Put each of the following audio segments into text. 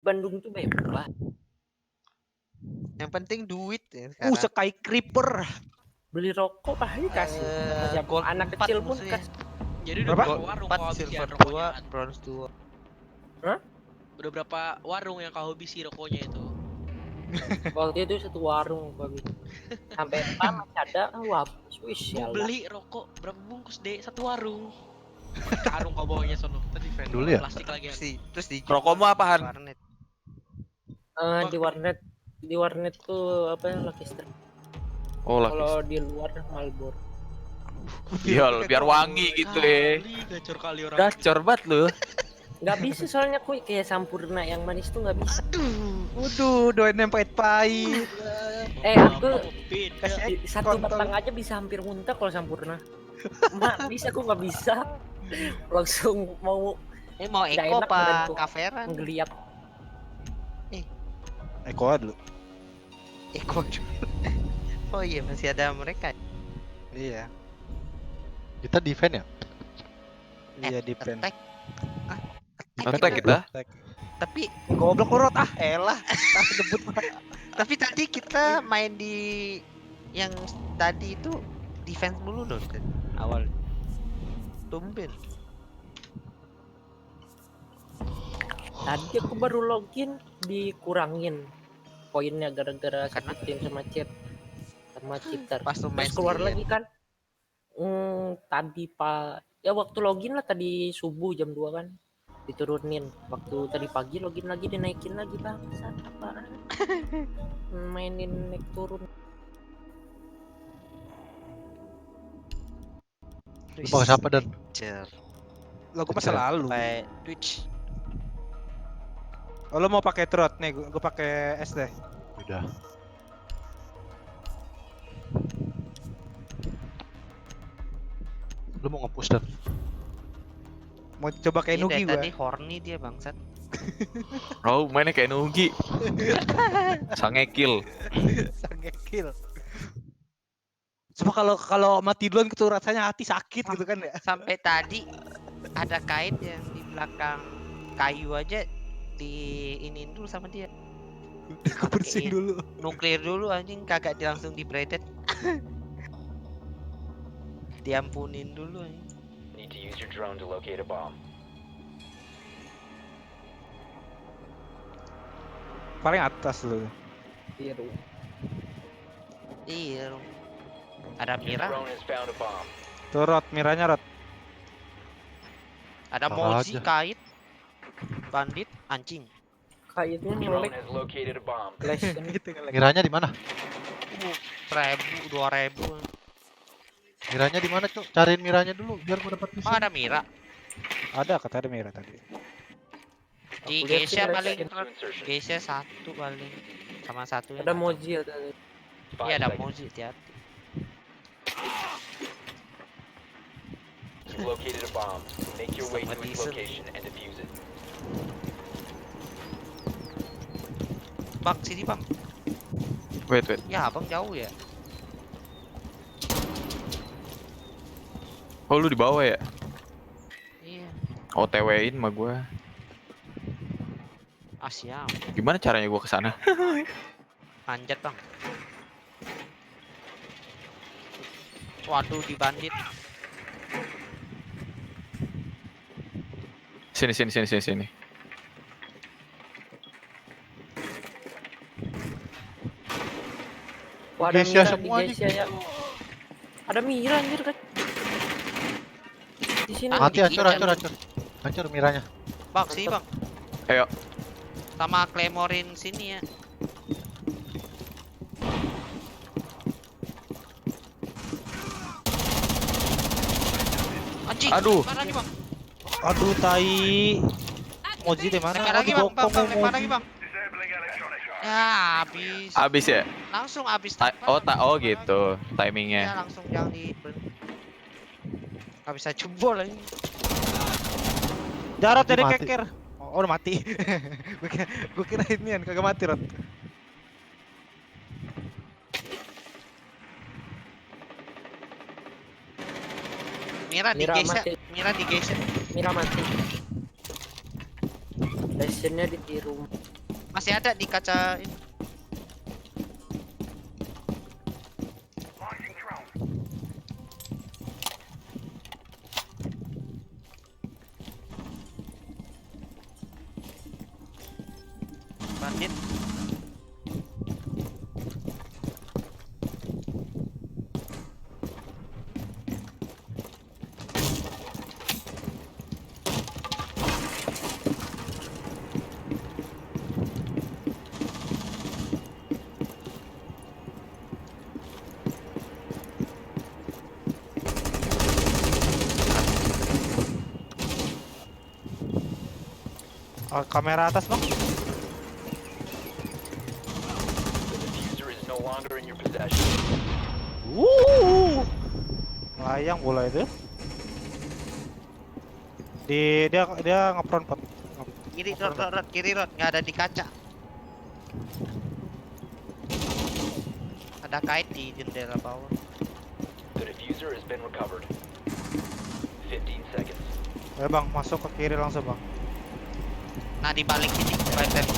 Bandung tuh bebas. Yang penting duit ya sekarang. Skyscraper. Beli rokok pasti kasih. Macam Gold anak 4 kecil pun musuhnya. kasih. Jadi udah Berapa? berapa warung 4, kau habisin silver 2, rokoknya? bronze 2. Udah berapa warung yang kau habisi rokoknya itu? Waktu itu satu warung gua habis. Sampai masih ada wah Swiss Bu ya. beli rokok berapa bungkus deh? Satu warung. Karung kau bawanya sono. Tadi fan Dulu ya? plastik lagi. Terus di Rokokmu apaan? warnet. Di warnet tuh apa Lucky Strike. Oh, Kalau di luar Marlboro. iya, biar wangi gitu ya. Gacor kali orang. Gacor banget lu. Nggak bisa soalnya kuy kayak sampurna yang manis tuh nggak bisa. Waduh, doain yang pahit-pahit. Aku beda. satu Kontol. batang aja bisa hampir muntah kalau sampurna. Mak bisa kok nggak bisa. Langsung mau Ini mau Nggak Eko enak apa badanku. Kaveran? ngeliat. Eko dulu. Eko dulu. Oh iya masih ada mereka. Iya. Kita defend ya? Iya defend. Attack. Attack kita. Tapi Goblok urut elah. Tak debut. tapi tadi kita main di yang tadi itu defense mulu loh kan awal. Tumben. Tadi aku baru login dikurangin poinnya gara-gara sakitin sama cheater. Pas lu main Terus keluar sendirian. lagi kan. Tadi ya waktu login lah tadi subuh jam 2 kan diturunin. Waktu tadi pagi login lagi dinaikin lagi bangsat apaan. Mainin naik turun. Lu pakai siapa dan? Lagu masa lalu. Pakai Twitch. Oh, lo mau pakai trot nih, gue pakai S deh. Udah. Lu mau nge-push dan? Mau coba kayak Ini Nugi dari gua. tadi horny dia bangsat. Oh, mainnya kayak Nugi. Sange kill. Sange kill. Cuma kalau mati duluan gitu rasanya hati sakit gitu kan ya. Sampai tadi ada kain yang di belakang kayu aja diinin dulu sama dia. Gue bersihin dulu. Nuklir dulu anjing kagak langsung di braided. Diampunin dulu anjing. Need to use your drone to locate a bomb. Paling atas lu. Biru. Iya. Ada Your Mira, drone has found a bomb. Tuh rot, miranya rot. ada Salah Mozi, aja. kait, bandit, anjing. Kayaknya Drone ngelek has located a bomb. flash kan. Gitu kan. Miranya di mana? 1000, 2000. Miranya di mana, Cuk? Cariin miranya dulu biar gua dapat Oh misi. ada Mira. Ada kata ada Mira tadi. Di Aku lihat sih Geisha mereka paling To insertion. Geisha satu paling sama satu yang Ada satu. Moji ada. Iya ada 5 seconds. Mozi hati-hati. You've located a bomb. Make your way to Somebody its said- location and defuse it. Bang sini bang. Wait. Ya abang jauh ya. Oh, lu di bawah ya? Iya. OTW-in sama gua. Siap. Gimana caranya gua ke sana? Manjat bang. Waduh di bandit. Sini. Wah, ada Geisha Mira di semua nih. Geisha ya. Ada Mira anjir kan. Di sini. Mati, hancur. Diinjak. Hancur miranya. Bang sini bang. Ayo. Sama Claymorein sini ya. Anjing. Aduh. Mana lagi bang? Aduh tai. Mozi di mana? Lempar lagi bang. Lempar lagi bang. Ya habis. Abis ya? Langsung habis. Oh gitu Ya timingnya. langsung jangan di. Gak bisa jebol lagi. Jarot Mozi dari mati. keker. Oh, udah mati. Gue kira ini kan kagak mati rot. Mira di Mira Geisha. mati. Mira di Geisha. Mira mati. Lesionnya ditiru. Masih ada di kaca ini. Bandit. Oh, kamera atas bang. The diffuser is no longer in your possession. Layang bola itu. Dia ngepron pot. Kiri rot, kiri rot, nggak ada di kaca. Ada kait di jendela bawah. The diffuser has been recovered. 15 seconds. Bang, masuk ke kiri langsung bang. Nah di balik ini, right there.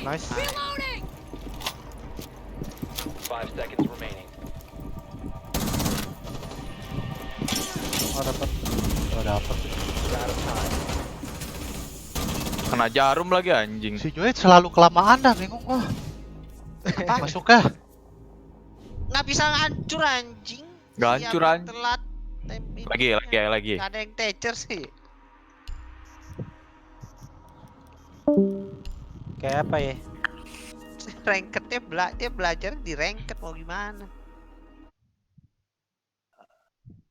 Nice. 5 seconds remaining. Oh dapat. Oh dapet. You're out of time. Kena jarum lagi anjing. Si Joet selalu kelamaan dah, bingung gua. Masuknya. Nggak bisa hancur anjing. Nggak Siapa hancur, anjing. Telat. Lagi. Nggak ada yang tecer sih. Kayak apa ya? Ranked dia belajar di ranked mau gimana?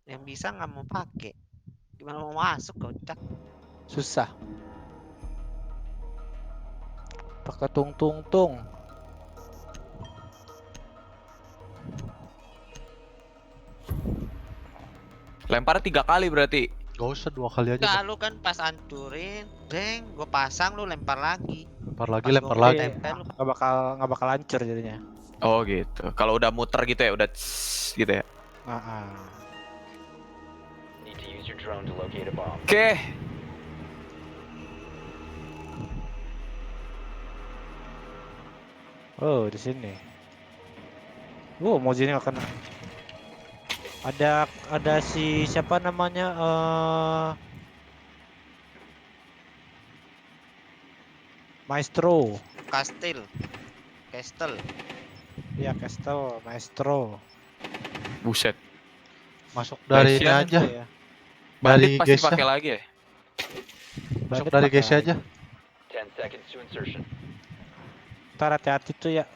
Yang bisa nggak mau pakai. Gimana mau masuk kocak? Susah. Pakai tung. Lempar 3 kali berarti. Gak usah 2 kali aja. Enggak, Bang. lu kan pas hancurin, deng, gue pasang lu lempar lagi. Lempar lagi. Nggak bakal hancur jadinya. Oh gitu. Kalau udah muter gitu ya, udah tss, gitu ya. Need to use your drone to locate a bomb. Oke. Oh di sini. Moji ini nggak kena. Ada si siapa namanya? Maestro. Castle. Ya Castle, Maestro. Buset. Masuk dari ini Kasian aja. Ya. Bandit Dari pasti guys pakai lagi ya. Masuk dari guys aja. 10 seconds to insertion. Ntar hati-hati tuh ya.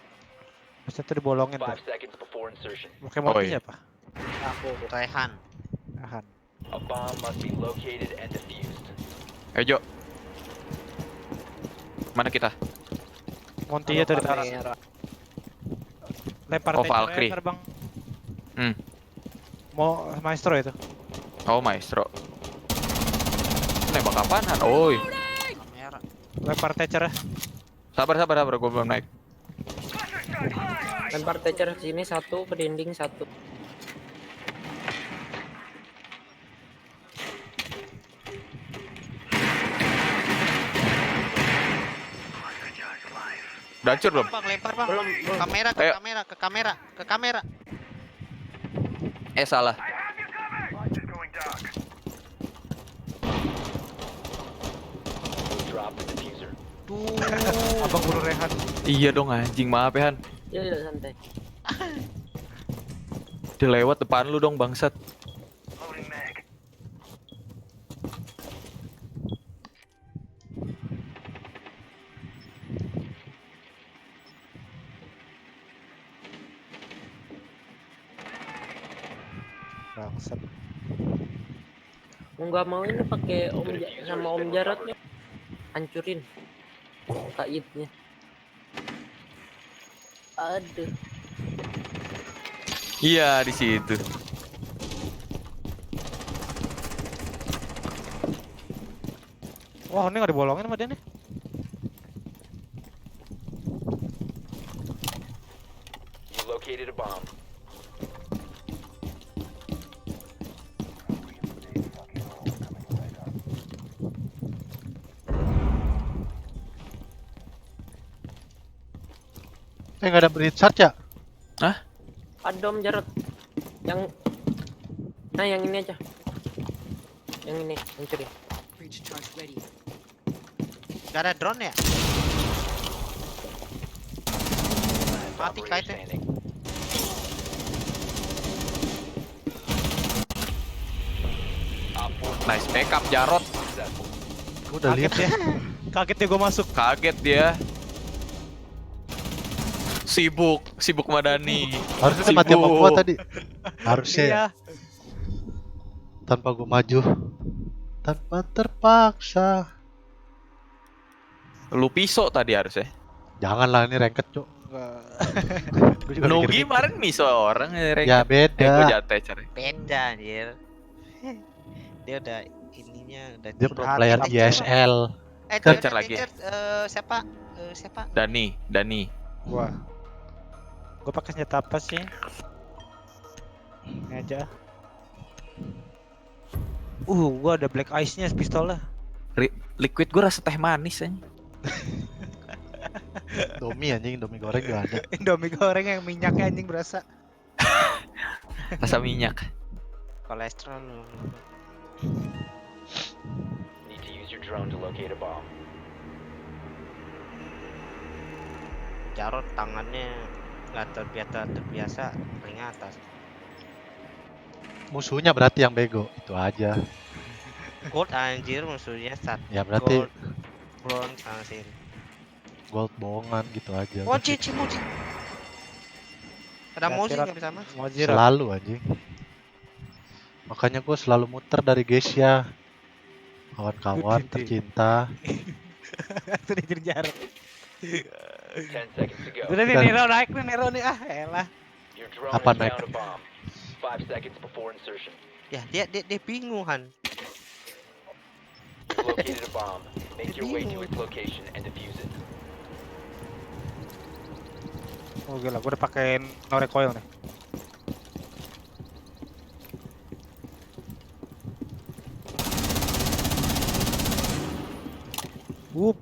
Bisa tuh dibolongin 5 tuh. seconds before insertion. Pakai motor iya. siapa? Aku Rehan. Ahan. A bomb must be located and defused. Ayo, Jo. Mana kita? Montinya tuh ditaruh. Lempar Oh, tecer, Valkyrie. lempar, bang. Hmm. Mau Maestro itu. Oh, Maestro. Nembak apaan? Oi. Kamera. Lempar tecer. Sabar, gua belum naik. Lempar tecer ke sini satu, ke dinding satu. Udah hancur belum? Bang, lempar bang. Belum. Kamera Ayo. ke kamera. Salah. Drop the diffuser. Tuh. Abang bunuh Rehan. Iya dong anjing, maaf ya Han. Ya santai. Dia lewat depan lu dong bangsat. Bangsat. Mau nggak mau ini pakai sama Om Jarotnya hancurin kaitnya. Aduh. Iya, di situ. Wah, ini nggak dibolongin sama dia nih. You located a bomb. Nggak ada bridge charge ya? Ada Om Jarot. Yang yang ini aja. Yang ini, hancurin. Gak ada drone ya? Mati Operator kaitnya. standing. Op 4 Nice backup Jarot. successful. Gue udah lihat ya. Kaget ya gue masuk. Kaget dia. Sibuk Madani. Harusnya dia mati sama gua tadi. Harusnya ya. Iya. Tanpa gua maju. Tanpa terpaksa. Lu pisau tadi harusnya. Janganlah ini ranked, Cuk. Gua juga Nugi mikir gitu. kemarin miso orang Ya gue beda. jatuh cari. Beda anjir. Dia udah ininya udah Dia pro curhat. player ISL. Lancar lagi. Siapa? Siapa? Dani. Gue pakai senjata apa sih? Ini aja. Gua ada black ice-nya pistolnya. Liquid gue rasa teh manis aja. Domi anjing, Domi goreng gak ada. Indomie goreng yang minyaknya anjing berasa. Rasa minyak. Kolesterol lu. Need to use your drone to locate a bomb. Jarot tangannya nggak terbiasa ring atas. Musuhnya berarti yang bego, itu aja. Gold anjir musuhnya sat. Ya berarti Gold, bronze sama sin. gold bohongan gitu aja. Moji. Ada Ya, Moji Tirot. nggak bisa mas? Mau zero. Selalu anjing. Makanya gue selalu muter dari Geisha. Kawan-kawan Good, tercinta. Itu dikejar. 10 seconds to go. Udah nih Kan. Nero naik nih Nero nih elah. Your drone Apa has naik? found a bomb. 5 seconds before insertion. Ya dia bingung Han. You've located a bomb. Make your way to its location and defuse it. Oh gila, gue udah pakai no recoil nih. Wup.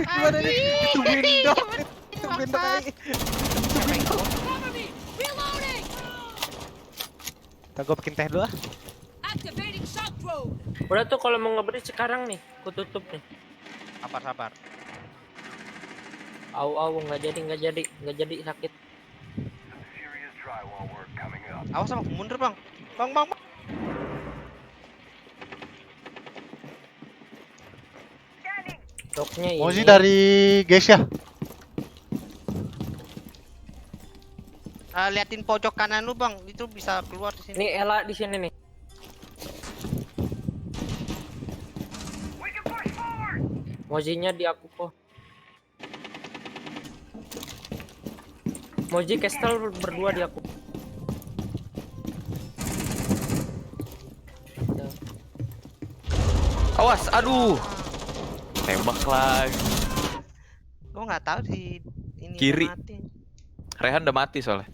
Gimana nih? Itu window. Itu window aja. Ntar gue bikin teh dulu ah. Udah tuh kalau mau ngeberi sekarang nih, ku tutup nih. Sabar. Au nggak jadi sakit. Awas sama mundur bang. Bang. Doknya ini. Mozi dari Geisha. Liatin pojok kanan lu bang, itu bisa keluar di sini. Nih Ella di sini nih. Mozinya di aku kok. Mozi Kestel berdua di aku. Awas, aduh. Tembak lagi. Gua nggak tahu di ini Kiri. udah mati. Rehan udah mati soalnya.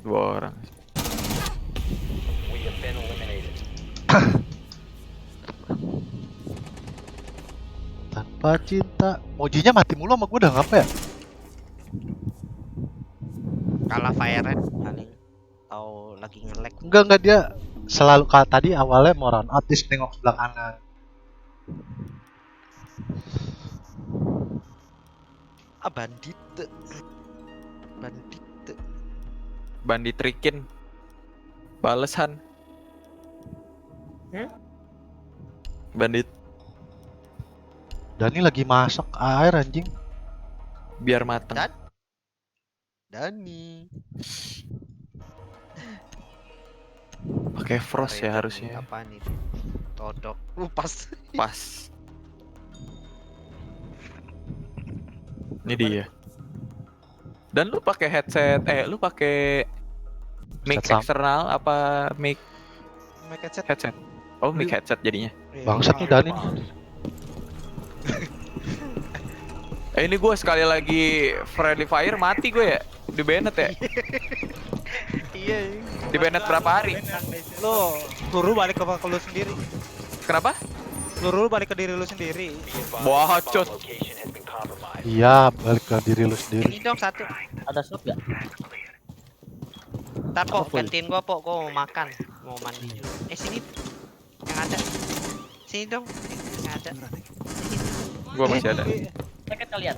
Dua orang. We have been eliminated. Tanpa cinta. Mojinya mati mulu sama gue udah ngapa ya? Kalah fire red paling. Atau lagi nge-lag. Enggak dia selalu tadi awalnya mau run out terus nengok sebelah kanan. Bandit. Bandit trikin. Balesan. Bandit Dani lagi masak air anjing. biar mateng. Dani. Pakai frost ya harusnya. Apa nih? Todok. Pas. Pas. Ini dia. Dan lu pakai headset, lu pakai mic Headset eksternal apa mic Make headset. headset? Oh, mic headset jadinya. Bangsat nih Dani nih. Bombs. Ini gue sekali lagi friendly fire mati gue ya. Di Bennett ya. Iya. Di Bennett berapa hari? Lo peluru balik ke lu sendiri. Kenapa? Peluru balik ke diri lu sendiri. Bacot. Location has been compromised. Iya, balik ke diri lu sendiri. Ini dong satu. Ada shot gak? Ntar Apa Pok, full? gantiin gua Pok, gua mau makan, mau mandi dulu. Sini. Yang ada. Sini dong. Yang ada. Gue masih ada. Paket kalian.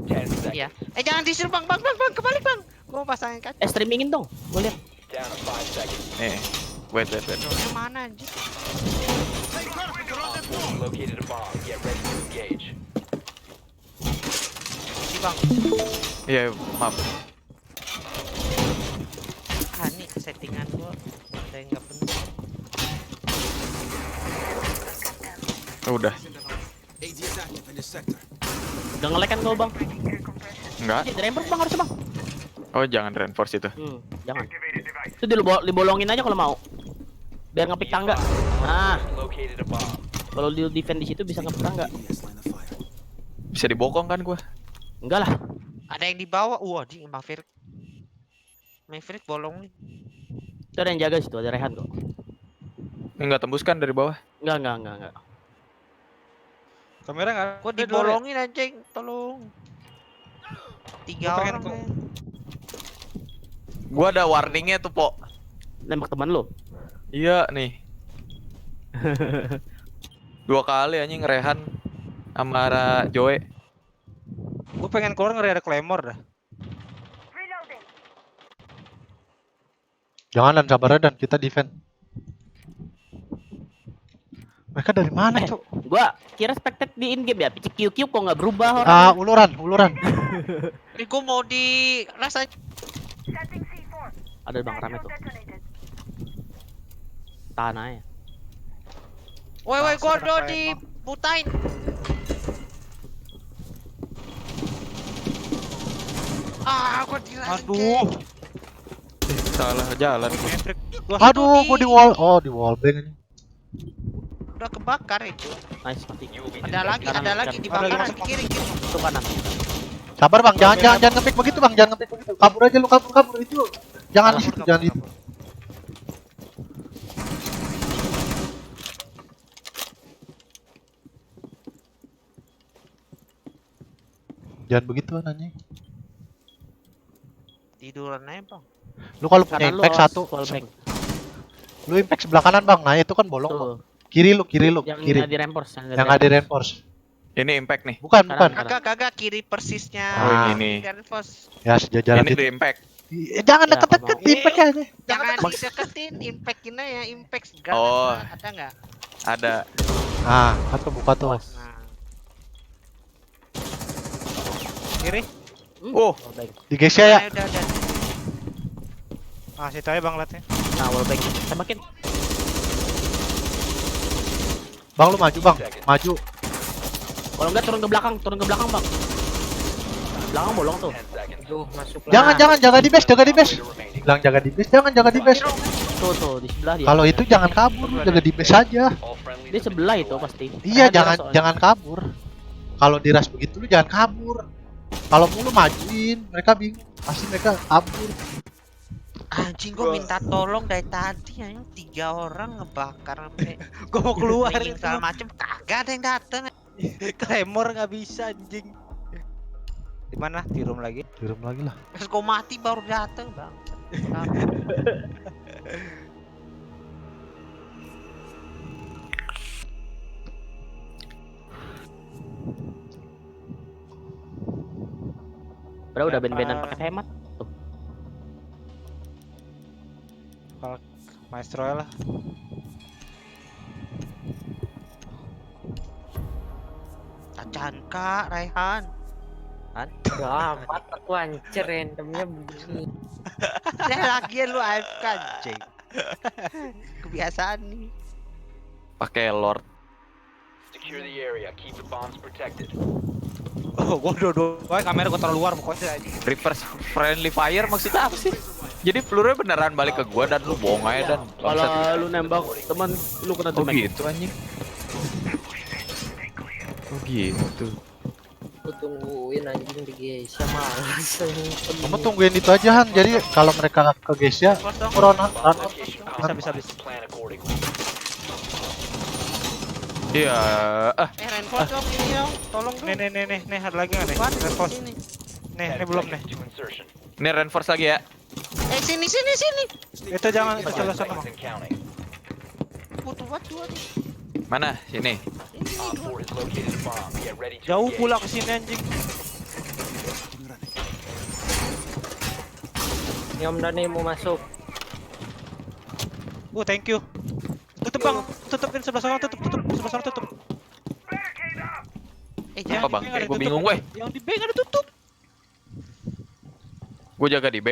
10 seconds. Iya. Jangan disuruh Bang, kebalik Bang. Gua mau pasangin kaca. Streamingin dong. Gue lihat. Down to 5 seconds. Nih. Wait. Yang mana anjir? Located a bomb. Get ready to engage. Si Bang. Iya, maaf. Ini settingan gua ada yang nggak bener. Udah. Udah nge-lag kan kau bang? Enggak. Reinforce bang harusnya bang. Oh, jangan reinforce itu. Jangan. Itu dibolongin aja kalau mau. Biar ngepick tangga. Nah, Located a bomb. kalau di defend di situ bisa ngepick tangga. Bisa dibokong kan gue? Enggak lah. Ada yang di bawah. Di Maverick bolong nih. Itu ada yang jaga situ, ada Rehan kok. Enggak tembus kan dari bawah? Enggak. Kamera enggak? Gua dibolongin anjing, tolong. 3 Gua pengen orang. kok. men. Gue ada warningnya tuh, Po. Nembak teman lo. Iya nih. 2 kali anjing Rehan sama Joe. Gue pengen keluar ngeri ada Claymore dah. Jangan dan sabar dan kita defend. Mereka dari mana, Cok? Gua kira spectate di in game ya. QQ kok nggak berubah Ah, orang. uluran. Ini gua mau di rasa Ada bang rame tuh. Tahan aja. woi gua Masa udah kenapa dibutain. Gua dirasain. Aduh. Salah jalan. Maverick. Aduh, gua di wall. Oh, di wall bang ini. Udah kebakar itu. Nice mati. You will be Ada lagi Kanan. di Ada lagi bakaran masuk. kiri. Itu kanan. Sabar bang, jangan ngepick begitu bang, jangan ngepick begitu. Kabur aja lu, kabur itu. Jangan di situ, jangan di situ. Jangan begitu anjing. Tiduran aja, Bang. Lu kalau punya Kanan lu impact awas, satu, wallbang. lu impact sebelah kanan bang. Nah itu kan bolong. Tuh. Kiri lu, Yang kiri. nggak di reinforce, Yang nggak di reinforce. Ini impact nih. Bukan. Kanan. Kagak kiri persisnya. Oh, ini nih. Reinforce. Ya sejajaran Ini itu. di impact. Jangan Ya, deket-deket, mau. impact aja. Jangan dideketin, impact ini ya, impact gun. Oh. Ada nggak? Ada. Ah, atau buka tuh. Nah, Kiri. Wallbang. Di Gesia ya. udah. Ah, situ aja Bang liatnya. Nah, wallbang. Tembakin. Bang lu maju bang, maju. Kalau enggak turun ke belakang bang. Belakang bolong tuh. 10 seconds. Tuh masuk. Jangan jaga di base, Bilang jaga di base, jangan jaga di base. Tuh di sebelah dia. Kalau itu jangan kabur, lu jaga di base aja. All friendlies Dia have been sebelah itu neutralized. pasti. Iya, Karena dia jangan soalnya. jangan kabur. Kalau diras begitu lu jangan kabur. Kalau lu majuin, mereka bingung. Pasti mereka kabur. Anjing gua minta tolong dari tadi ya, 3 orang ngebakar sampai Gua mau keluar dingin segala macem, kagak ada yang dateng. Claymore nggak bisa anjing. Di mana? Di room lagi. Kirim lagi lah. Pas gua mati baru dateng, Bang. Padahal udah ben-benan pakai hemat. Tuh. Maestro lah. Tacan Kak, Raihan. Ya amat aku anjir randomnya begini. Ya lagi lu AFK anjing. Kebiasaan nih. Pakai Lord. Secure the area. Keep the bombs protected. Oh, gua dua kamera gua taruh luar pokoknya anjing. Reverse friendly fire maksudnya apa sih? Jadi pelurunya beneran balik ke gua dan lu bohong aja dan Kalau lu nembak teman lu kena Oh damage. gitu anjing. Oh gitu. Aku tungguin anjing di Geisha malas. Kamu tungguin itu aja Han. Jadi kalau mereka ke Geisha, Reinforce dong. run Bomb location Bisa. compromised. Plan accordingly. Iya. Reinforce dong ini dong. Tolong dong. Nih, ada lagi nggak nih? Bukan, Reinforce. sini. Nih, 10 belum nih. seconds to insertion. Ini reinforce lagi ya. Sini. Itu jangan ke 5 sebelah sana, seconds Bang. and counting. Butuh batu nih. Mana? Sini. Op 4 has located a bomb. Get ready to Jauh engage. pula ke sini anjing. Ini Om Dani mau masuk. Thank you. Tutup Bang, tutupin sebelah sana, tutup. Sebelah sana tutup. Apa bang? Yang Gue ada bingung tutup. weh. Yang di B nggak ada tutup. Gue jaga di B.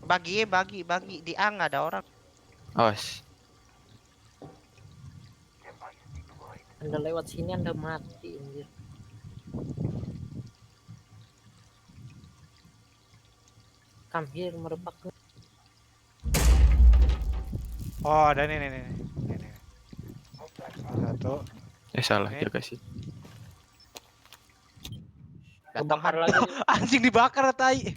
Bagi di A nggak ada orang. Awas. Anda lewat sini Anda mati anjir. Come here merebak. Oh, ada nih. Satu. Salah Oke. jaga sih. Datang Kebakar lagi. Anjing dibakar tai.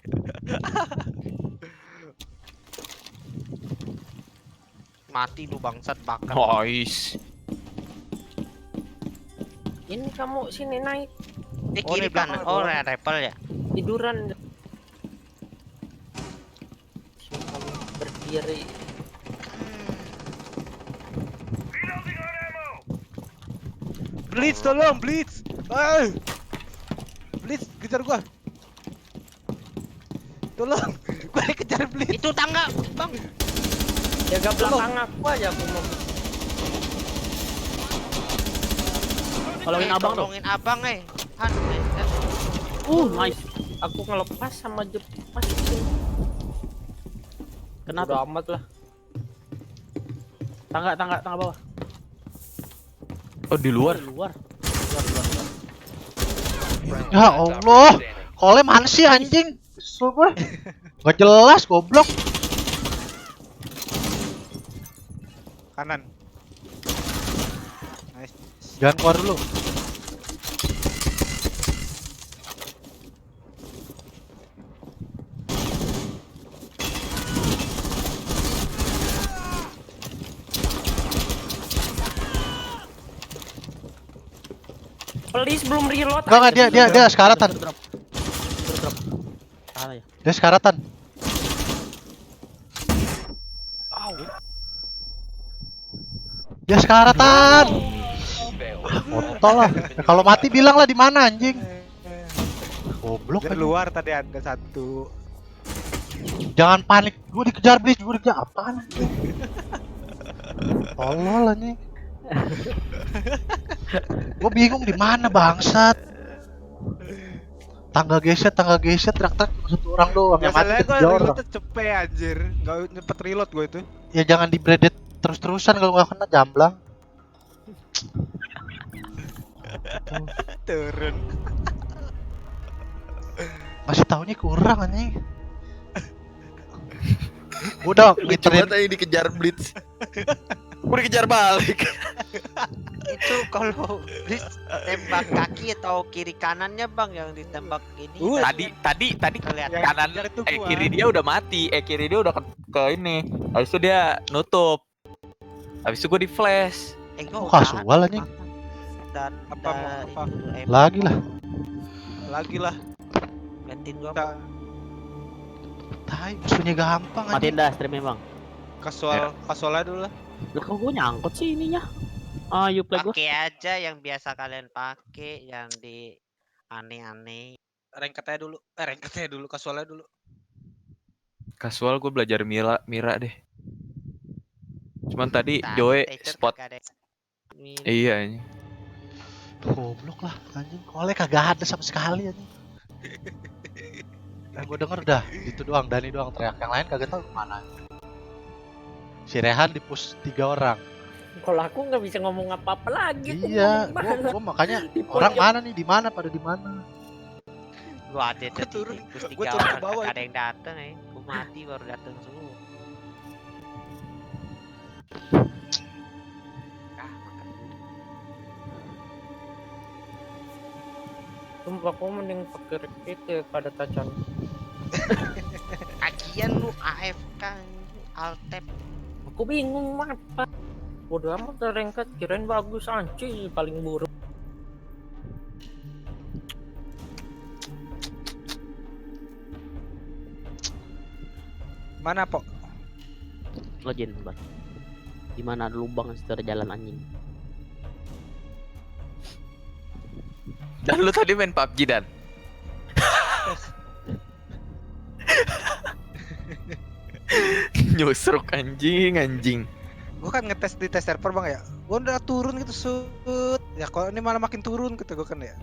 mati lu bangsat bakar. Nice. Ini kamu sini naik Kiri nih, belakang, kanan. Oh, rifle ya. tiduran. Kamu berdiri. Blitz tolong, Blitz. Blitz kejar gua. Tolong. Gua dikejar Blitz. Itu tangga, Bang. Jaga belakang aku aja aku mau. Tolongin abang dong. Tolongin abang Han, Nice. Aku ngelepas sama masuk sini. Kenapa? Udah amat lah. Tangga bawah. Oh di luar. Ya Allah, kole mana sih anjing? Kesel gue. Gak jelas goblok. Kanan. Nice. Jangan keluar dulu. Please belum reload. Enggak, dia sekaratan. Dia sekaratan. Dia sekaratan. Foto lah. Kalau mati bilang lah di mana anjing. Goblok Di aja. luar tadi ada satu. Jangan panik. Gue dikejar Blitz, gue dikejar apaan anjing. Tolol anjing. Gue bingung di mana bangsat. Tangga geset teriak-teriak satu orang doang yang mati Masalahnya gua ketiga orang. reload cepet anjir. Enggak cepet reload gua itu. Ya jangan di bredet terus-terusan kalau nggak kena jamblang. Turun. Masih tahunya kurang anjing. Udah ngiterin tadi dikejar Blitz. Gue dikejar balik. Itu kalau tembak kaki atau kiri kanannya Bang yang ditembak ini. Tadi kelihatan. kanan Kejar itu gua. kiri dia udah mati. Kiri dia udah ke ini. Habis itu dia nutup. Habis itu gue di flash. Oh, kasual anjing. Dan Apa mau apa? Lagi lah. Lagi lah. Gantiin gua. Kita Tai musuhnya gampang anjing. Matiin dah streamnya bang. kasualnya dulu lah. Lah kok gue nyangkut sih ininya. Ayo play gue. Pakai aja yang biasa kalian pakai, yang di aneh-aneh. Ranked-nya dulu, kasualnya dulu. Kasual gue belajar Mira deh. Cuman tadi Tadi Joe teacher spot. kagak ada. Iya ini. Goblok lah anjing. Kole kagak ada sama sekali anjing. Gue denger dah itu doang, Dani doang teriak, yang lain kagak tahu kemana. Si Rehan di push 3 orang. Kalau aku nggak bisa ngomong apa-apa lagi. Aku Iya, ngomong banget. gua makanya Di orang pojok. mana nih, di mana pada di mana? Gua ada Gua turun- terus gua 3 turun ke orang bawah kagak ada yang dateng Gua mati baru dateng semua. Ah, makan. Sumpah aku mending pakai itu pada tacan. Agian lu AFK alt tab. Aku bingung apa. Bodoh amat terengkat, kirain bagus anjir paling buruk. Mana, Pok? Login, Bang. Di mana ada lubang setelah jalan anjing. Dan lu tadi main PUBG dan. Nyusruk anjing. Gue kan ngetes di tes server Bang ya. Gue udah turun gitu sud. Ya kok ini malah makin turun gitu gue kan ya.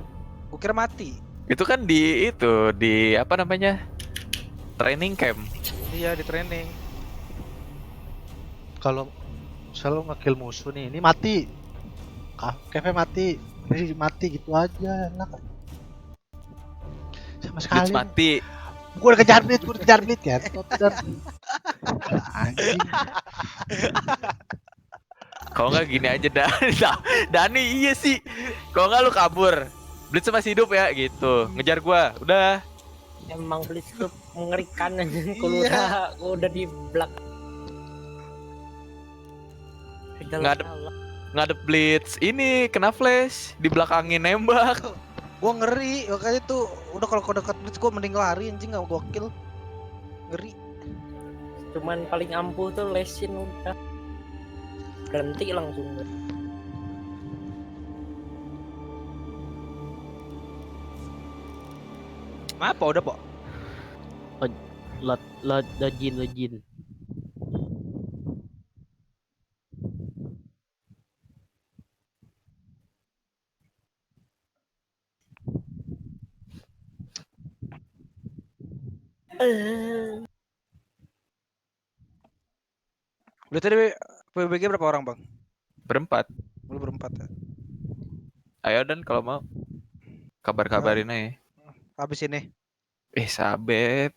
Gue kira mati. Itu kan di apa namanya? Training camp. Iya di training. Kalau selalu ngekill musuh nih, ini mati. Cafe mati. Ini mati gitu aja, enak. Sama Blitz sekali. mati. Gue udah kejar Blitz kan. Anjing. Kalau nggak gini aja Dani iya sih. Kalau nggak lu kabur. Blitz masih hidup ya gitu. Ngejar gua. Udah. Emang Blitz tuh mengerikan anjing. Kalau udah di belakang. Ngadep Blitz. Ini kena flash. Di belakangin nembak. Gue ngeri. Makanya tuh udah kalau dekat blitz gue mending lari anjing nggak gue kill. Ngeri. Cuman paling ampuh tuh lesin udah. Berhenti langsung. Apa udah Pok? Login. Udah tadi PBG berapa orang Bang? Berempat. Lu berempat ya. Ayo dan kalau mau. Kabar-kabarin aja. Habis ini. Sabep.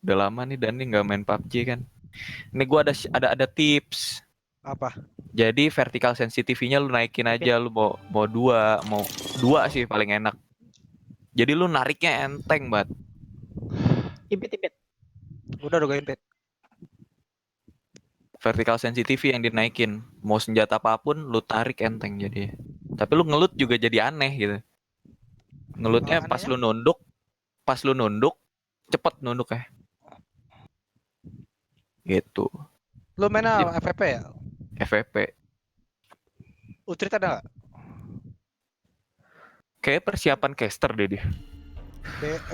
Udah lama nih Dani nggak main PUBG kan. Ini gua ada tips. Apa? Jadi vertical sensitivity-nya lu naikin aja. Lu mau dua sih paling enak. Jadi lu nariknya enteng banget. Ipit. Udah gue invite. Vertical sensitivity yang dinaikin. Mau senjata apapun lu tarik enteng jadi. Tapi lu ngelut juga jadi aneh gitu. Ngelutnya pas lu nunduk cepet nunduk ya. Gitu. Lu mainnya FVP ya? FVP. Utrit ada nggak? Kayak persiapan caster deh dia.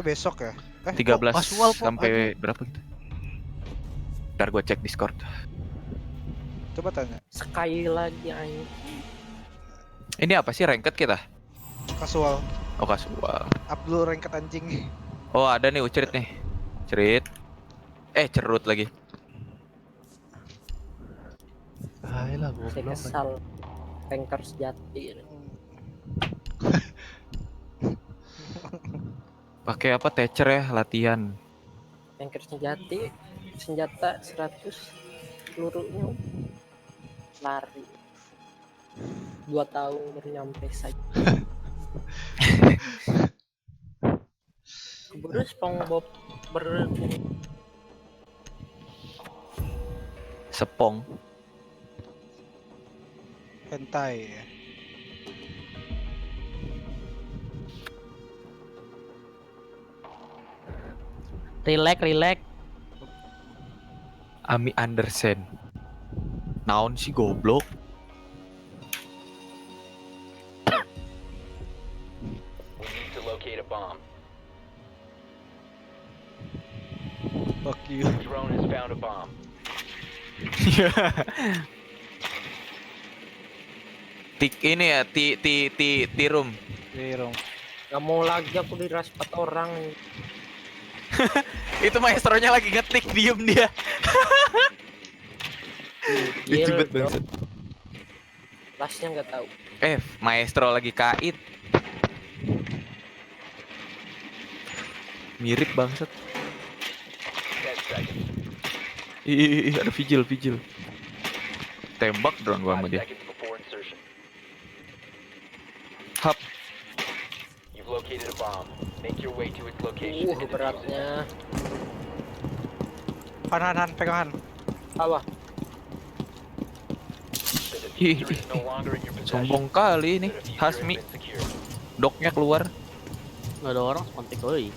Besok ya? 13 casual kok, sampai berapa gitu. Ntar gue cek Discord. Coba tanya. Sekali lagi anjing. Ini apa sih ranked kita? Casual. Oh kasual. Abdul ranked anjing. Oh ada nih Ucerit nih. Cerit. Cerut lagi. Ayolah Saya goblok. kesal. Tanker sejati. Pakai apa Thatcher ya latihan. Tanker sejati. Senjata 100. Pelurunya lari. 2 tahun baru nyampe saja. Keburu SpongeBob Sepong. Hentai ya. Relax. Ami Andersen. Naon sih goblok. We need to locate a bomb. Fuck you. Drone has found a bomb. Tik ini ya, tirum. Dirong. Gak mau lagi aku diraspat orang. Itu maestronya lagi ngetik diem dia. Lucu banget bangsat. Lasnya nggak tahu. Maestro lagi kait. Mirip bangsat. 10 seconds. Ih, ada vigil. Tembak drone gua sama 5 dia. seconds before insertion. Hap. its location and defuse it. Beratnya. Han, pegangan. Apa? The diffuser is no longer in your possession. Sombong kali The ini diffuser Hasmi. has been secured. Doknya keluar. Nggak ada orang kontak euy.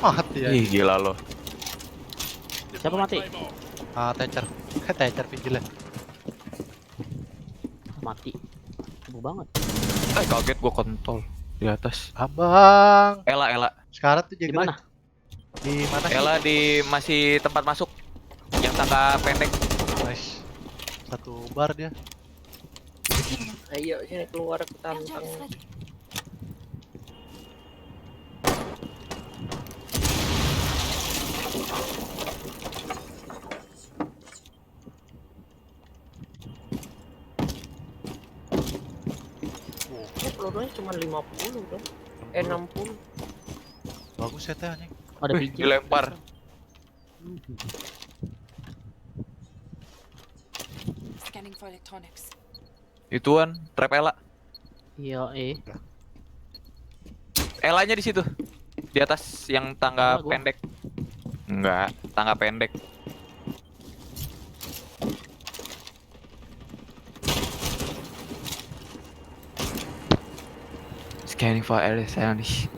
Mati ya. Ih gila lo. Siapa mati? Thatcher. Thatcher vigilant. Mati. Sibuk banget. Kaget gua kontol di atas. Abang. Ela. Sekarang tuh Di jaga mana? Di mana sih? Ela di masih tempat masuk. Yang tangga pendek. Nice. Satu bar dia. Ayo sini keluar ke tantang. Ini pelurunya cuma 50 dong. 60. Bagus ya teh anjing. Ada Wih, PJ. dilempar. Scanning for electronics. Ituan, trap Ela. Iya, Elanya di situ. Di atas yang tangga Salah gua. pendek. Enggak, tangga pendek. Scanning for electronics.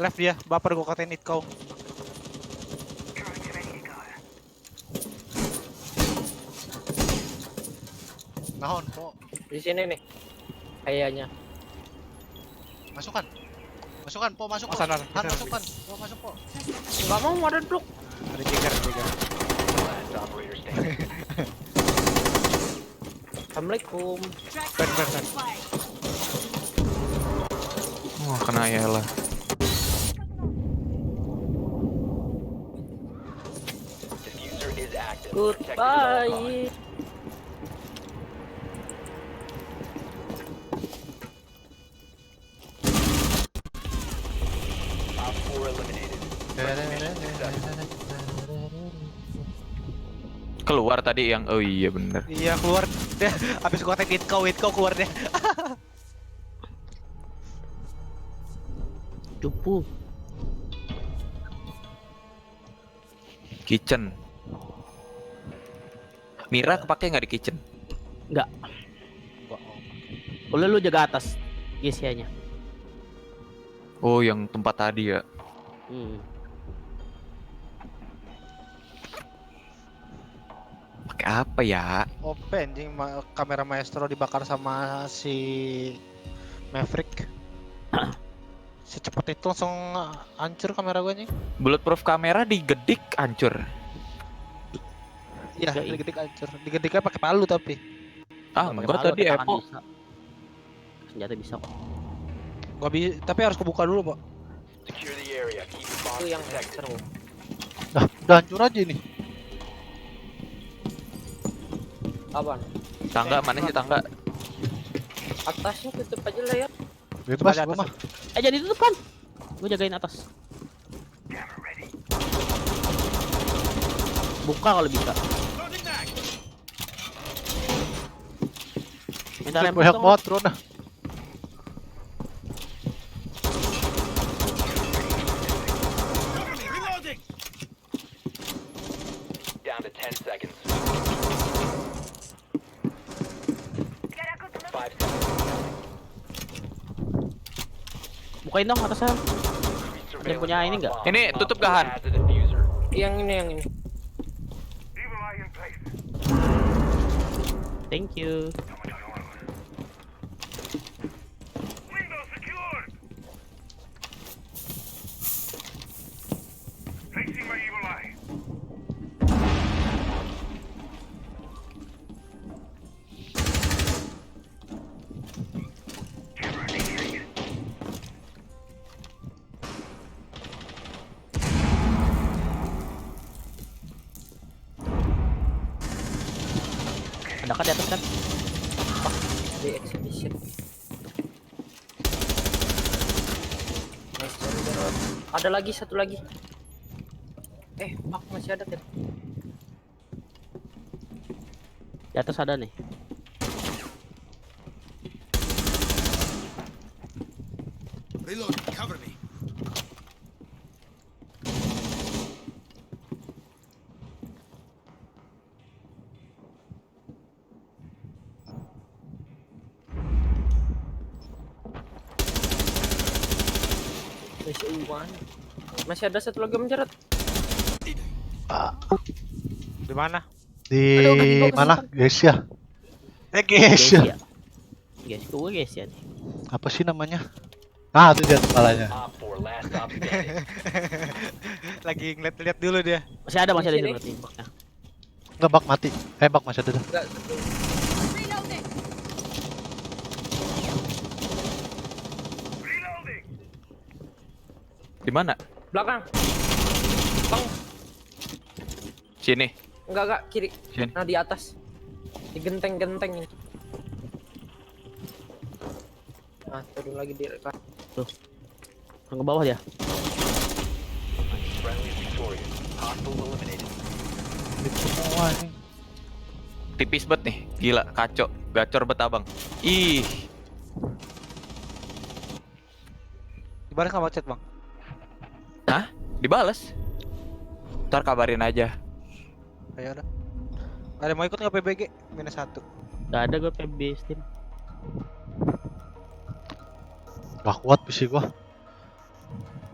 Left dia, baper gua katain it kau. Nahon, po. Di sini nih. Kayaknya. Masukkan. Masukkan, po, masuk. Po. Sana, Han, masukkan. Po, masuk, po. Enggak mau ada dok. Ada jigger. Last operator standing. Assalamualaikum. Ben. Oh, kena Ela. Diffuser is active. Protected at all Goodbye. costs. Op 4 eliminated. Keluar tadi yang oh iya bener. Iya keluar deh. Abis gua katain it kau keluar deh. Cupu. Kitchen. Mira kepake nggak di kitchen? Enggak. Boleh lu jaga atas. Isianya. Oh, yang tempat tadi ya. Pakai apa ya? Open anjing kamera maestro dibakar sama si Maverick. Secepat itu langsung hancur kamera gua anjing. Bulletproof kamera digedik hancur. Iya, Yoi. digedik hancur. Digediknya pakai palu tapi. Ah, Nggak pakai enggak palu, tadi pakai tangan Epo. bisa. Senjata bisa kok. Tapi harus kebuka dulu, Pak. Secure the area. Keep the Itu bombs yang protected. seru. Udah hancur aja ini. Apaan? Tangga mana sih tangga? Atasnya tutup aja lah ya. Bebas Ada gua mah. Jangan ditutup kan. Gua jagain atas. Buka kalau bisa. Minta lempar Banyak dong. banget drone ah. Down to 10 seconds. 5 seconds. Bukain dong atasnya. Surveillance punya ini nggak? bomb. Ini tutup Op 4 gahan. has a diffuser. Yang ini. Thank you. Ada kan di atas kan? di exhibition. Nice, Jarod. Ada lagi, satu lagi. Bak masih ada kan? Di atas ada nih. Reload, cover me. Masih ada satu lagi menjerat. Di mana? Di Aduh, udah dibawa ke mana? selatan. Guys ya. Guys Guys ya. ya. Guys, gue guys ya nih. Apa sih namanya? Ah, itu dia kepalanya. Op 4, last stop standing. Lagi ngeliat-liat dulu dia. Masih ada Di di sini. sini berarti baknya. Enggak, bak mati. Bak masih ada dah. Enggak, satu. Reloading. Di mana? Belakang. Bang, Sini. enggak kiri. Sini. Nah, di atas. Di genteng-genteng ini. Nah, turun lagi di rekan. Orang ke bawah dia. Friendly is victorious. Hostile eliminated. Semua nih. Tipis banget nih. Gila, kacau. Gacor bet abang. Ih, Dibalas sama chat, Bang. dibales. Ntar kabarin aja. Ayo ada. Ada mau ikut nggak PBG? -1. Gak ada gue PB Steam. Gak kuat PC gua.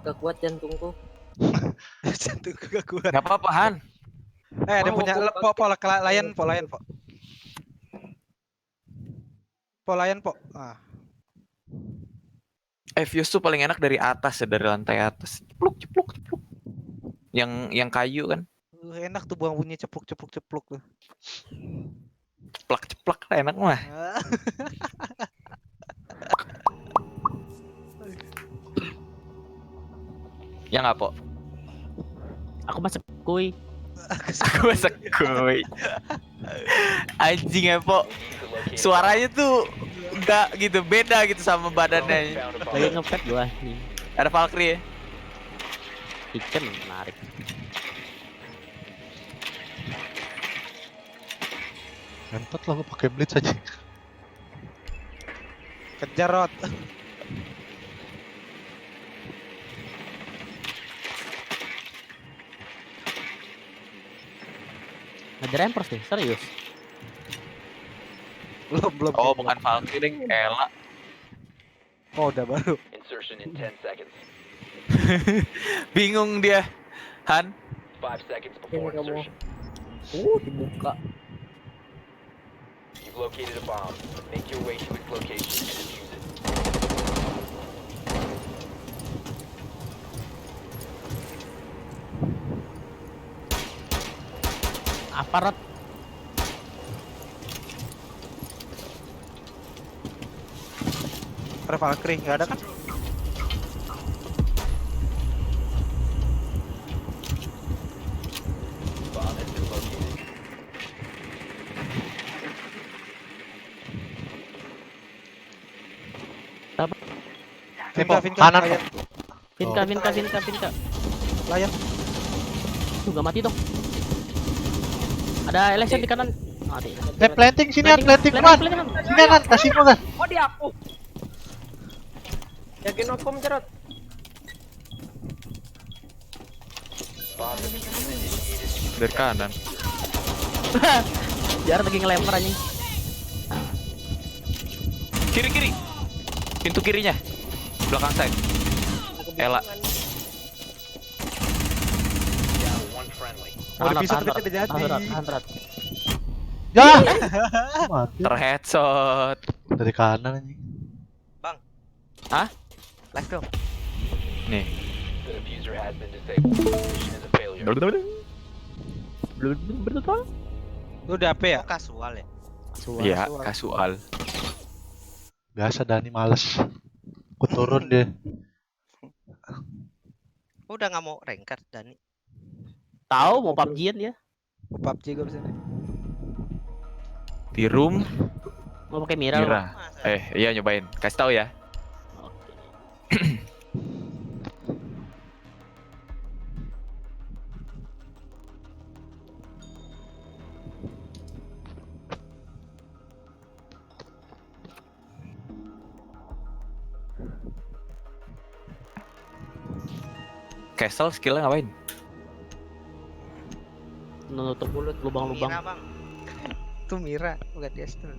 Gak kuat jantungku. Jantung gak kuat. Gak apa-apa, Han. Ada Bang, punya mau layan po. Layan po. Ah. Fuse tuh paling enak dari atas ya, dari lantai atas. Cepluk. Yang kayu kan. Enak tuh buang bunyi cepluk tuh. Ceplak lah enak mah. Ya nggak, Po? Aku masuk kuy. Aku masak kue. Anjing ya, Po. We need to locate Suaranya tuh enggak gitu, beda gitu sama badannya. found a bomb. Lagi ngefat gua nih. Ada Valkyrie ya? Kitchen menarik. Entot lah gua pakai blitz aja. Kejar Rod. Ngejar Empress nih, serius. Belum. Oh, bukan Valkyrie, Ella. Oh, udah baru. Insertion in 10 seconds. Bingung dia. Han, 5 seconds Ini before kamu. insertion. Dibuka. You've located a bomb. Make your way to its location and defuse it. Aparat. Ada Valkyrie, nggak ada kan? Bomb has been located. Vinka, kanan, layan. Vinka. Layan. Tuh gak mati dong. Ada election di kanan. Mati. Planting sini kan, planting man. Sini kan, kasih gua kan. Oh, di aku. Yakin aku menjerat. Bomb diffusion initiated. dari kanan. Jarang lagi ngelempar anjing. Kiri. Pintu kirinya. Belakang side. Ella. Down one friendly. Mau dipisah tapi tidak jadi. Tahan. Ya. Mati. Terheadshot. Dari kanan anjing. Live dong. Nih. The diffuser has been disabled. Mission is a failure. Lu udah apa ya? Kasual ya. Iya, kasual. Biasa Dani males. Aku turun deh. Udah nggak mau ranked Dani. Tahu mau PUBG-an dia. PUBG gue bisa nih. Di room Mau pakai Mira. Mira. Iya nyobain. Kasih tahu ya. Oke. Castle skillnya ngapain? Nutup mulut lubang-lubang. Mira bang. Itu Mira, bukan Destin.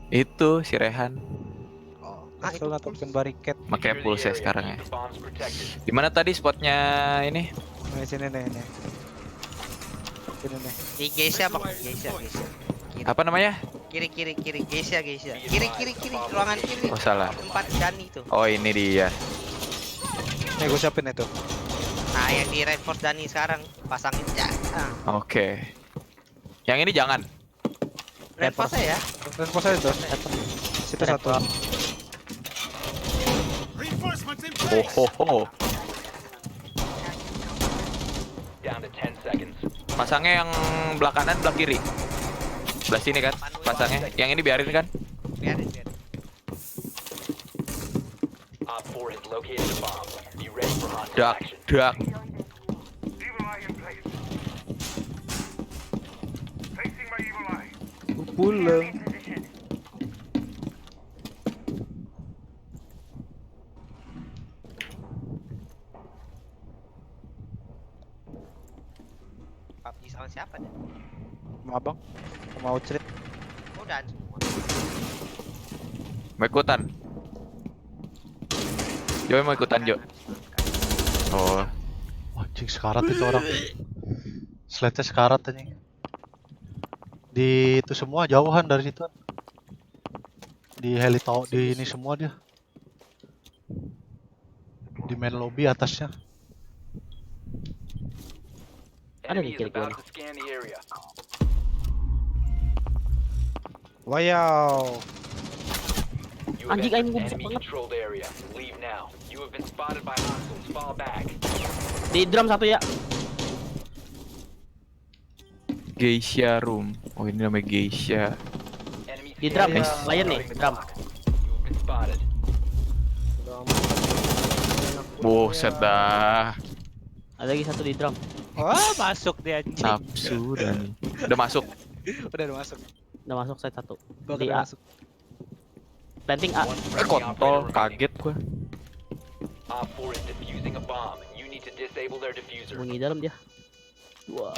Itu si Rehan. Oh, Asal natupin bariket. Makanya pulsa sekarang ya. Dimana tadi spotnya ini? Nah, sini nih, nih. Sini nih. Di Geisha bang, Geisha. Apa namanya? Kiri, Geisha. Kiri, ruangan kiri. Oh salah. Tempat Dani itu. Oh ini dia. Nih gue siapin itu. Nah, yang di reinforce Dani sekarang pasangin ya. Oke. Yang ini jangan. Reinforce ya. Reinforce aja tuh. Situ satu. Reinforcements in Oh place. ho ho. Down to 10 seconds. Pasangnya yang belah kanan, belah kiri. Belah sini kan? Pasangnya. Yang ini biarin kan? Biarin. Op 4 has located a bomb. Be ready for hostile Dak, action. dak. Pulang. PUBG sama siapa deh? Sama abang. Mau cerit. Oh, dan semua. Mau ikutan? Jo mau ikutan Jo. Oh, Anjing sekarat itu orang. Slide-nya sekarat anjing. Di itu semua jauhan dari situ. Di heli di ini semua dia. Di main lobby atasnya. Ada Enemy di is kiri about gua. to scan the area. Wow. You have Anjing, entered aing gua busuk enemy banget. controlled area. Leave now. You have been spotted by hostiles. Fall back. Di drum satu ya. Geisha room. Oh ini namanya Geisha. Enemy Di drum scan ya, area. lion nih, Starting the drum. clock. You have been spotted. Buset dah. Ada lagi satu di drum. Wah, masuk dia anjing. Nafsu dan udah masuk. Udah masuk. Udah masuk set satu. Gua Di udah A. masuk. Planting A. One friendly Kontol, operator kaget gua. remaining. Op 4 is defusing a bomb. You need to disable their diffuser. Bunyi dalam dia. Wah.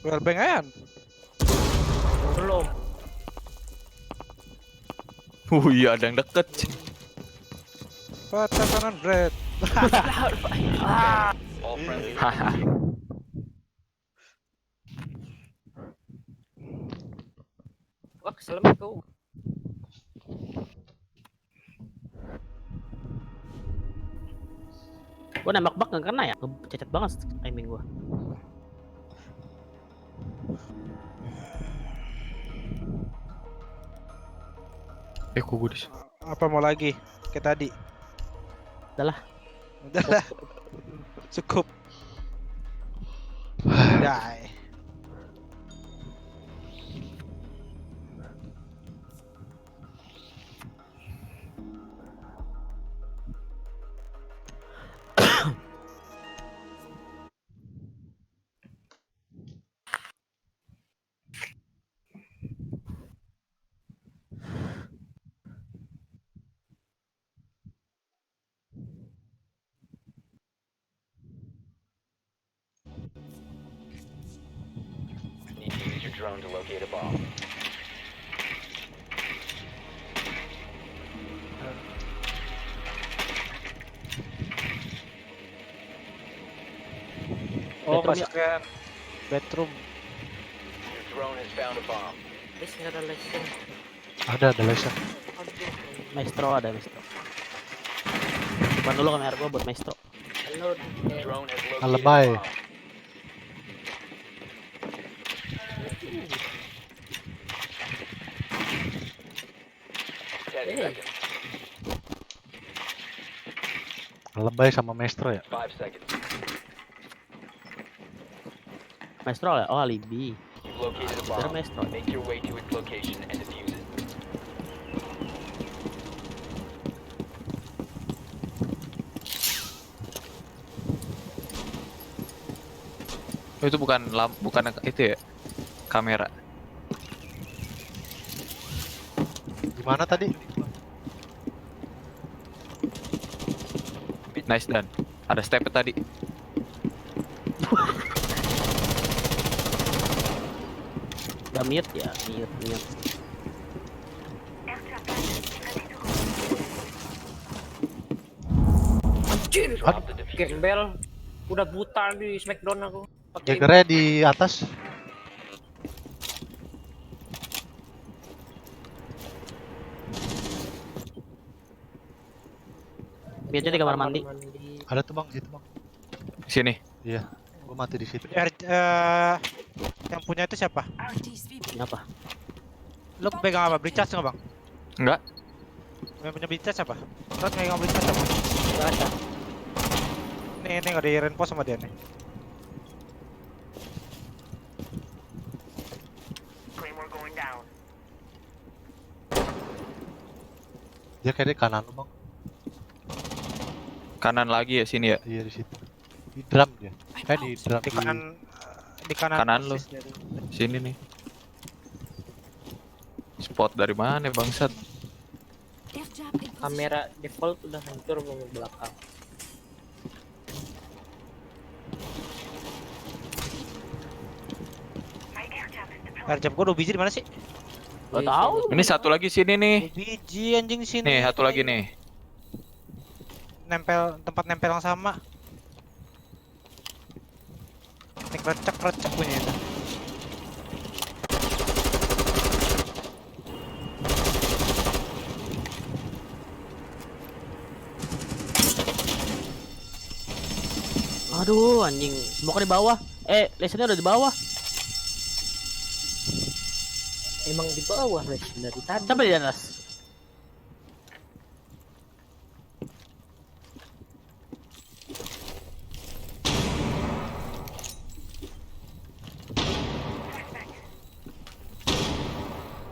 Wellbang ayan. Belum. Iya ada yang deket. Patahan bread. All friendly. Haha. Wah, Assalamualaikum. Gua nembak bak nggak kena ya? Cacat banget timing gua. Kok gue di Apa mau lagi? Kayak tadi. Udahlah. Udahlah. Cukup. Die. Need to use your drone to locate a bomb. Oh, Bedroom masukkan bedroom. Your drone has found a bomb. Guys, nggak ada lesson. Ada laser. Aduh. Maestro ada maestro. Bukan dulu kamera gua buat maestro. Halo. Drone has located Alebay. a bomb. Ten seconds. Lebay sama Maestro ya. 5 seconds. Maestro ya? Oh alibi. You've located a Saudara bomb. maestro. Make your way to its location and defuse it. Oh, itu bukan itu ya, kamera. Gimana tadi? Nice dan. Ada step tadi. Udah mute ya, mute. Anjir, Drop the diffuser. gembel. Udah buta di Smackdown aku. Pakai Jaggernya di atas. Mute di kamar mandi. Ada tuh bang, situ bang. Sini. Iya, gua mati di situ. Yang punya itu siapa? Kenapa? Lu pegang apa? Beli cas nggak bang? Enggak. Yang punya beli cas siapa? Terus pegang beli cas siapa? Nggak ada. Ini nggak di reinforce sama dia nih. Dia kayak di kanan lu bang. Kanan lagi ya, sini ya. Iya di situ. Di drum dia. Kayak di drum. Di kanan. Kanan lu. persis dia. Sini nih. Spot dari mana bangsat? Kamera default udah hancur ke belakang. Airjab gua 2 biji di mana sih? Gak tahu. Ini satu lagi sini nih. 2 biji anjing sini. Nih, satu lagi nih. Tempat nempel yang sama. Ini krecek punya itu. Aduh anjing, smoke di bawah. Lasernya udah di bawah. Emang di bawah guys dari tadi. Sampai di atas.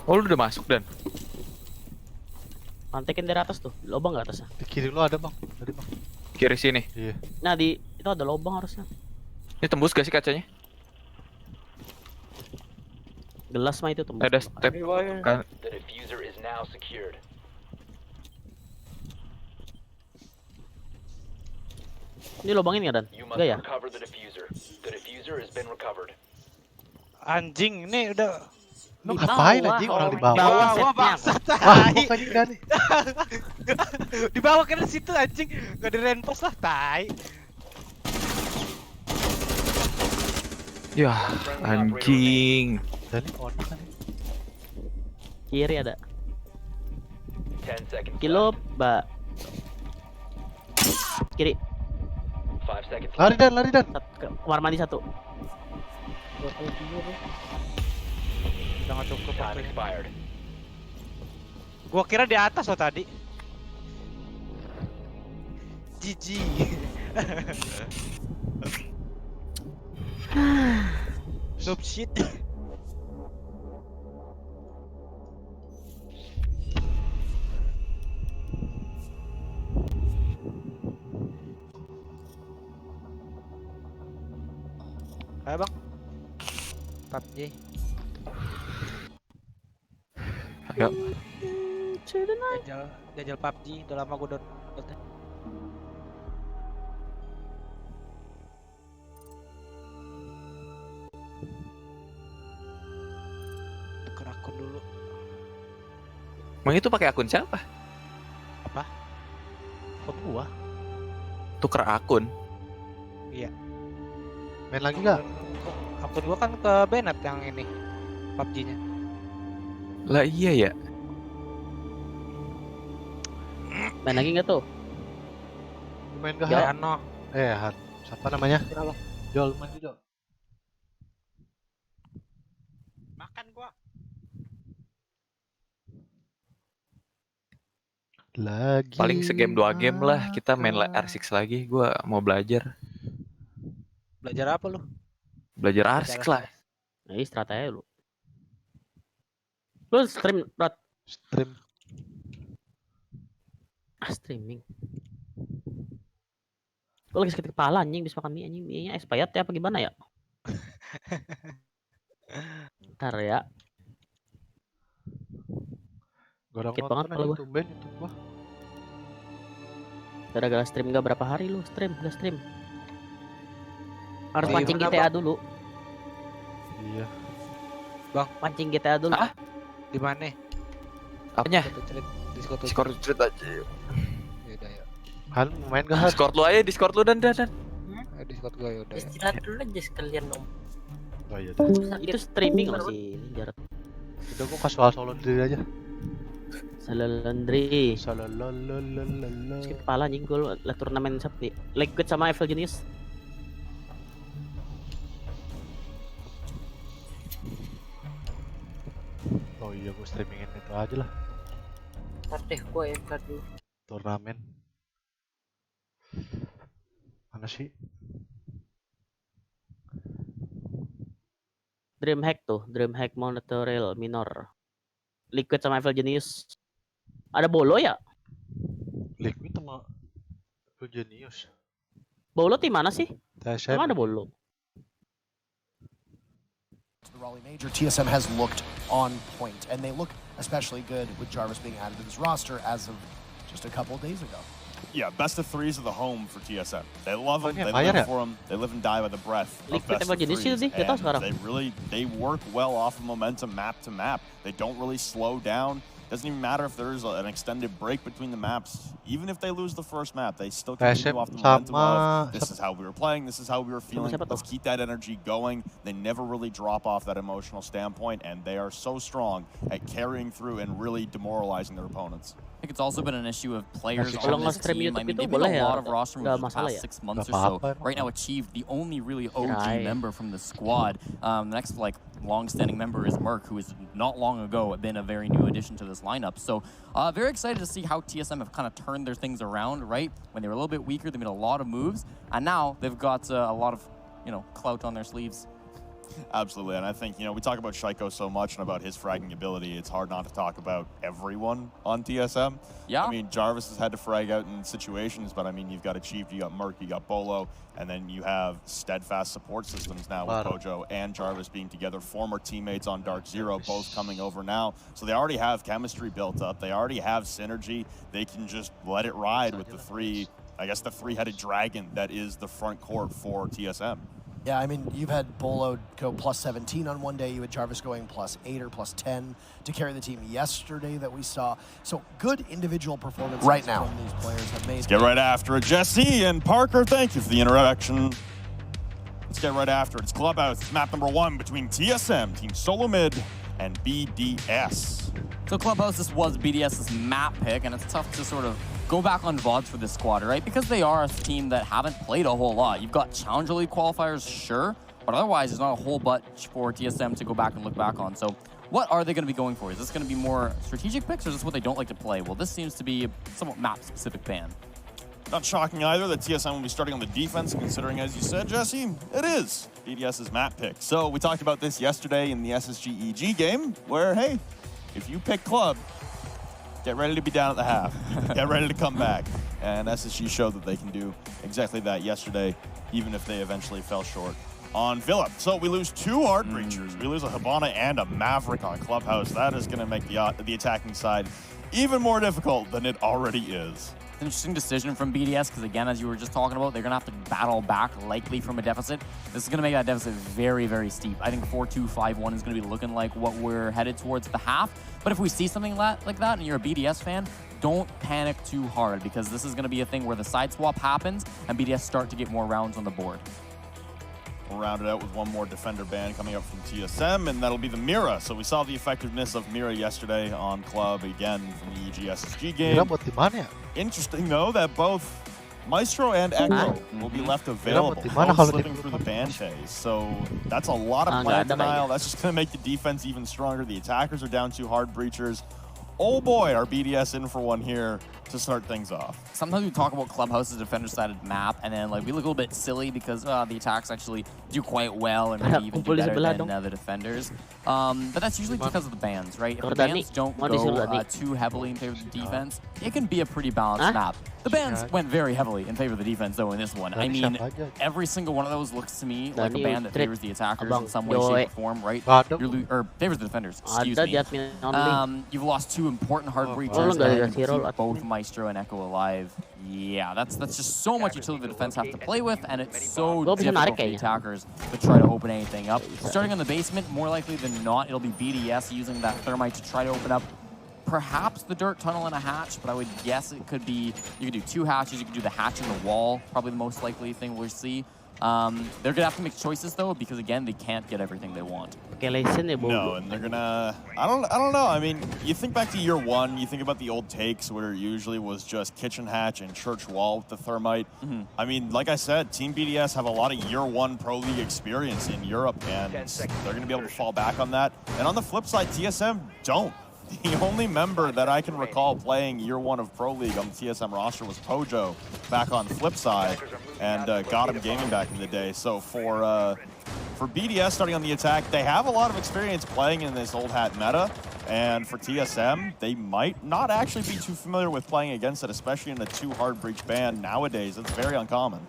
Oh, lu udah masuk dan. Mantekin dari atas tuh, di lubang nggak atasnya? Di kiri lu ada bang. Tadi bang. Kiri sini. Iya. Nah di itu ada lubang harusnya. Ini tembus gak sih kacanya? Gelas mah itu tembus. Ada step. Kan. The diffuser is now secured. Ini lubangin nggak dan? You must Enggak ya? recover the diffuser. The diffuser has been recovered. Anjing, ini udah Lu Di ngapain bawah, anjing oh, orang di di bawah? bawah. wah setnya. bangsat. Wah, pokoknya enggak nih. Di bawah kan situ anjing, enggak di reinforce lah, tai. Ya, anjing. Dan ini on kan. Kiri ada. 10 seconds Kilo, left. mbak. Kiri. 5 seconds left. Lari dan. Kamar mandi satu. Udah nggak cukup Time waktunya. expired. Gua kira di atas loh tadi. GG. Noob shit. Ayo bang. PUBG. Ayo. Jajal PUBG, udah lama gue downloadnya. Tuker akun dulu. Emang itu pakai akun siapa? Akun gua. Tuker akun. Iya. Main lagi enggak? Akun gua kan ke Bennett yang ini. PUBG-nya. Lah iya ya. Main lagi nggak tuh? Lu main gak? Ya, Han? no. Han. Siapa namanya? Kenapa? Jol, main Jol. Makan gua. Lagi. Paling segame 2 game lah kita main R6 lagi. Gua mau belajar. Belajar apa lu? Belajar R6 lah. Nah, istirahat aja lu. Lu stream, Rod? Stream. Streaming. Lu lagi sakit kepala anjing, bisa makan mie anjing. Mie-nya expired ya apa gimana ya? Ntar ya. Gak ada Sakit nonton banget aja kepala gua. tumben YouTube gua. Gara-gara stream gak berapa hari lu stream, gak stream. Harus Iya. pancing GTA dulu. Iya. Pancing GTA dulu. Hah? Di mana? Apanya? Discord Discord aja. Yaudah ya. Han mau main gak Han? Discord lu aja, Discord lu dan. Discord gue yaudah ya. Istirahat dulu aja sekalian dong. Oh iya dah. Itu streaming loh sih ini Jarot. Udah gua kasual solo diri aja. Salandri. Salalalalalala. Sakit kepala anjing gue lah turnamen Sabtu. Liquid sama Evil Genius. Oh iya gua streamingin itu aja lah. Ntar deh gue FK dulu. Turnamen. Mana sih? DreamHack tuh, DreamHack Montreal minor. Liquid sama Evil Genius. Ada Bolo ya? Liquid sama Genius. Bolo tim mana sih? TSM. Emang ada Bolo? The Raleigh Major, TSM has looked on point, and they look especially good with Jarvis being added to this roster as of just a couple days ago. Yeah, best of threes are the home for TSM. They love them. yeah, They bayar live ya? for them. They live and die by the breath of Liquid best Evil of Genius threes. sih, gak tau sekarang. They work well off of momentum map to map. They don't really slow down. Doesn't even matter if there's an extended break between the maps. Even if they lose the first map, they still continue off the momentum of this is how we were playing, this is how we were feeling. Let's keep that energy going. They never really drop off that emotional standpoint, and they are so strong at carrying through and really demoralizing their opponents. I think it's also been an issue of players Kalau on this nge-stream team. I YouTube mean, itu they've made boleh a ya, lot of roster moves nggak in the masalah past ya? 6 months or Nggak so. apa-apa, Right now, achieved the only really OG Kirain. member from the squad. The next long-standing member is Merc, who is not long ago been a very new addition to this lineup. So very excited to see how TSM have kind of turned their things around. Right when they were a little bit weaker, they made a lot of moves, and now they've got a lot of clout on their sleeves. Absolutely, and I think, we talk about Shaiko so much and about his fragging ability, it's hard not to talk about everyone on TSM. Yeah. I mean, Jarvis has had to frag out in situations, but I mean, you've got Achieved, you got Merc, you got Bolo, and then you have steadfast support systems now with Kojo and Jarvis being together, former teammates on Dark Zero, both coming over now. So they already have chemistry built up, they already have synergy, they can just let it ride with the three-headed dragon that is the front court for TSM. Yeah, I mean, you've had Bolo go plus 17 on one day. You had Jarvis going plus 8 or plus 10 to carry the team yesterday that we saw. So good individual performances Right now. from these players have made. Let's get right after it. Jesse and Parker, thank you for the interaction. Let's get right after it. It's Clubhouse. It's map number 1 between TSM, Team Solo Mid, and BDS. So Clubhouse, this was BDS's map pick, and it's tough to sort of go back on VODs for this squad, right? Because they are a team that haven't played a whole lot. You've got Challenger League qualifiers, sure, but otherwise there's not a whole bunch for TSM to go back and look back on. So what are they going to be going for? Is this going to be more strategic picks, or is this what they don't like to play? Well, this seems to be a somewhat map-specific ban. Not shocking either that TSM will be starting on the defense, considering, as you said, Jesse, it is BDS's map pick. So we talked about this yesterday in the SSG-EG game, where, hey, if you pick Club, get ready to be down at the half. Get ready to come back. And SSG showed that they can do exactly that yesterday, even if they eventually fell short on Philip. So we lose 2 Art Breachers. We lose a Hibana and a Maverick on Clubhouse. That is going to make the attacking side even more difficult than it already is. Interesting decision from BDS, because again, as you were just talking about, they're going to have to battle back, likely from a deficit. This is going to make that deficit very, very steep. I think 4-2, 5-1 is going to be looking like what we're headed towards at the half. But if we see something like that and you're a BDS fan, don't panic too hard, because this is going to be a thing where the side swap happens and BDS start to get more rounds on the board. We'll round it out with one more defender ban coming up from TSM, and that'll be the Mira. So we saw the effectiveness of Mira yesterday on Club, again from the EG SSG game. Mira buat di mana ya? Interesting, though, that both Maestro and Echo will be left available, both slipping through the ban phase. So that's a lot of plant denial. That's just going to make the defense even stronger. The attackers are down 2 hard breachers. oh boy, are BDS in for one here to start things off. Sometimes we talk about Clubhouse's defender-sided map, and then like we look a little bit silly because the attacks actually do quite well and maybe even do better than the defenders. But that's usually because of the bans, right? If the bans don't go too heavily in favor of the defense, it can be a pretty balanced map. The bans went very heavily in favor of the defense, though, in this one. I mean, every single one of those looks to me like a ban that favors the attackers in some way, shape, or form, right? Or favors the defenders, excuse me. You've lost 2 important hard breachers and keep both Maestro and Echo alive. Yeah, that's just so much utility the defense have to play with, and it's so difficult for the attackers to try to open anything up. Starting on the basement, more likely than not, it'll be BDS using that thermite to try to open up perhaps the dirt tunnel and a hatch, but I would guess it could be, you could do 2 hatches, you could do the hatch in the wall, probably the most likely thing we'll see. They're gonna have to make choices though, because again, they can't get everything they want. No, and they're gonna, I don't know. I mean, you think back to year 1, you think about the old takes where it usually was just kitchen hatch and church wall with the thermite. I mean, like I said, Team BDS have a lot of year 1 pro league experience in Europe, and they're gonna be able to fall back on that. And on the flip side, TSM don't. The only member that I can recall playing year 1 of Pro League on the TSM roster was Pojo back on the flip side, and got him gaming back in the day. So for BDS starting on the attack, they have a lot of experience playing in this old hat meta, and for TSM, they might not actually be too familiar with playing against it, especially in a 2 hard breach ban nowadays. It's very uncommon.